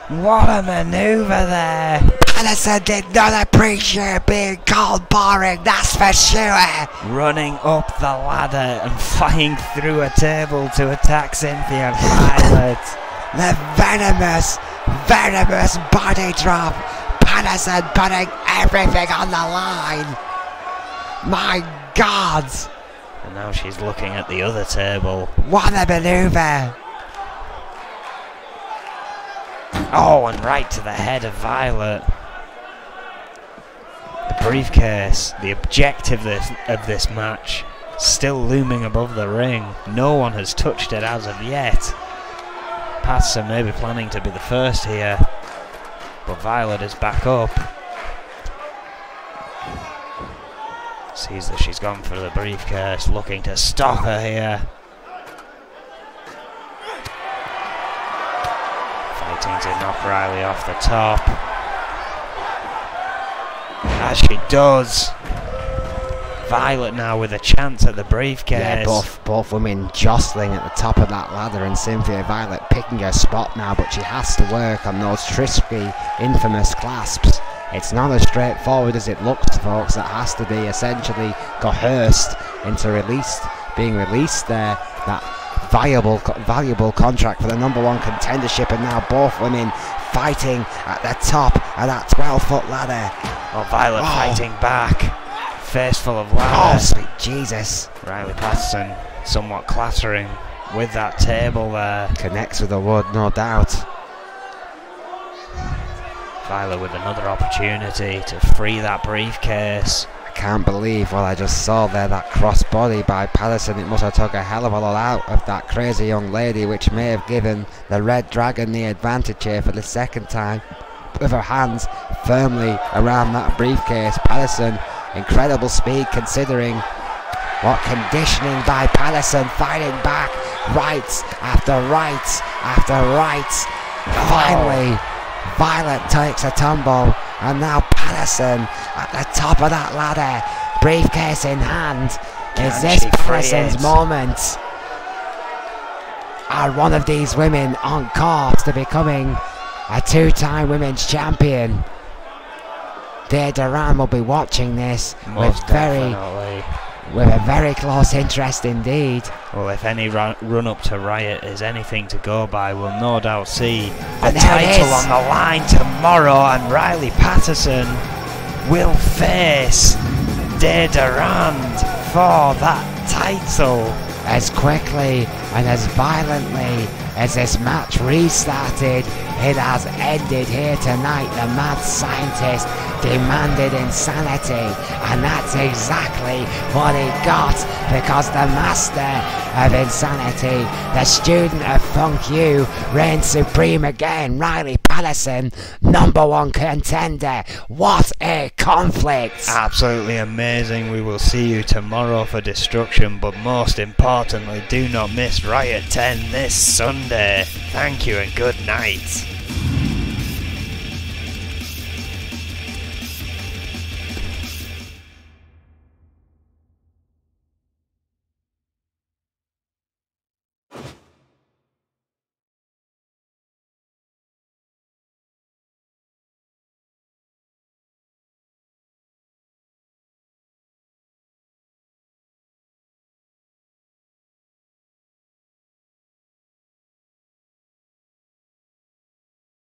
What a manoeuvre there! Allison did not appreciate being called boring, that's for sure! Running up the ladder and flying through a table to attack Cynthia Violet. The venomous body drop. Patterson putting everything on the line. My God! And now she's looking at the other table. What a manoeuvre! Oh, and right to the head of Violet. The briefcase, the objective of this match, still looming above the ring. No one has touched it as of yet. Patterson may be planning to be the first here, but Violet is back up. Sees that she's gone for the briefcase, looking to stop her here. Fighting to knock Riley off the top. As she does. Violet now with a chance at the briefcase. Yeah, both women jostling at the top of that ladder, and Cynthia Violet picking her spot now, but she has to work on those trisky, infamous clasps. It's not as straightforward as it looks, folks. It has to be essentially coerced into being released there. That valuable contract for the #1 contendership, and now both women fighting at the top of that 12-foot ladder. Oh, Violet fighting back. Face full of ladder. Oh, sweet Jesus. Riley Patterson somewhat clattering with that table there. Connects with the wood, no doubt. Violet with another opportunity to free that briefcase. I can't believe what I just saw there, that crossbody by Patterson. It must have took a hell of a lot out of that crazy young lady, which may have given the Red Dragon the advantage here for the second time. With her hands firmly around that briefcase, Patterson, incredible speed considering what conditioning by Patterson, fighting back, rights after rights after rights. Finally, Violet takes a tumble, and now Patterson at the top of that ladder, briefcase in hand. Is this Patterson's moment? Are one of these women on course to becoming a two-time women's champion? Dear Duran will be watching this with a very close interest indeed. Well, if any run up to Riot is anything to go by, we'll no doubt see the title on the line tomorrow, and Riley Patterson will face Dear Durand for that title. As quickly and as violently as this match restarted, it has ended here tonight. The mad scientist demanded insanity, and that's exactly what he got, because the master of insanity, the student of Funk U, reigns supreme again. Riley Patterson, #1 contender. What a conflict! Absolutely amazing. We will see you tomorrow for Destruction, but most importantly, do not miss Riot 10 this Sunday. Thank you and good night.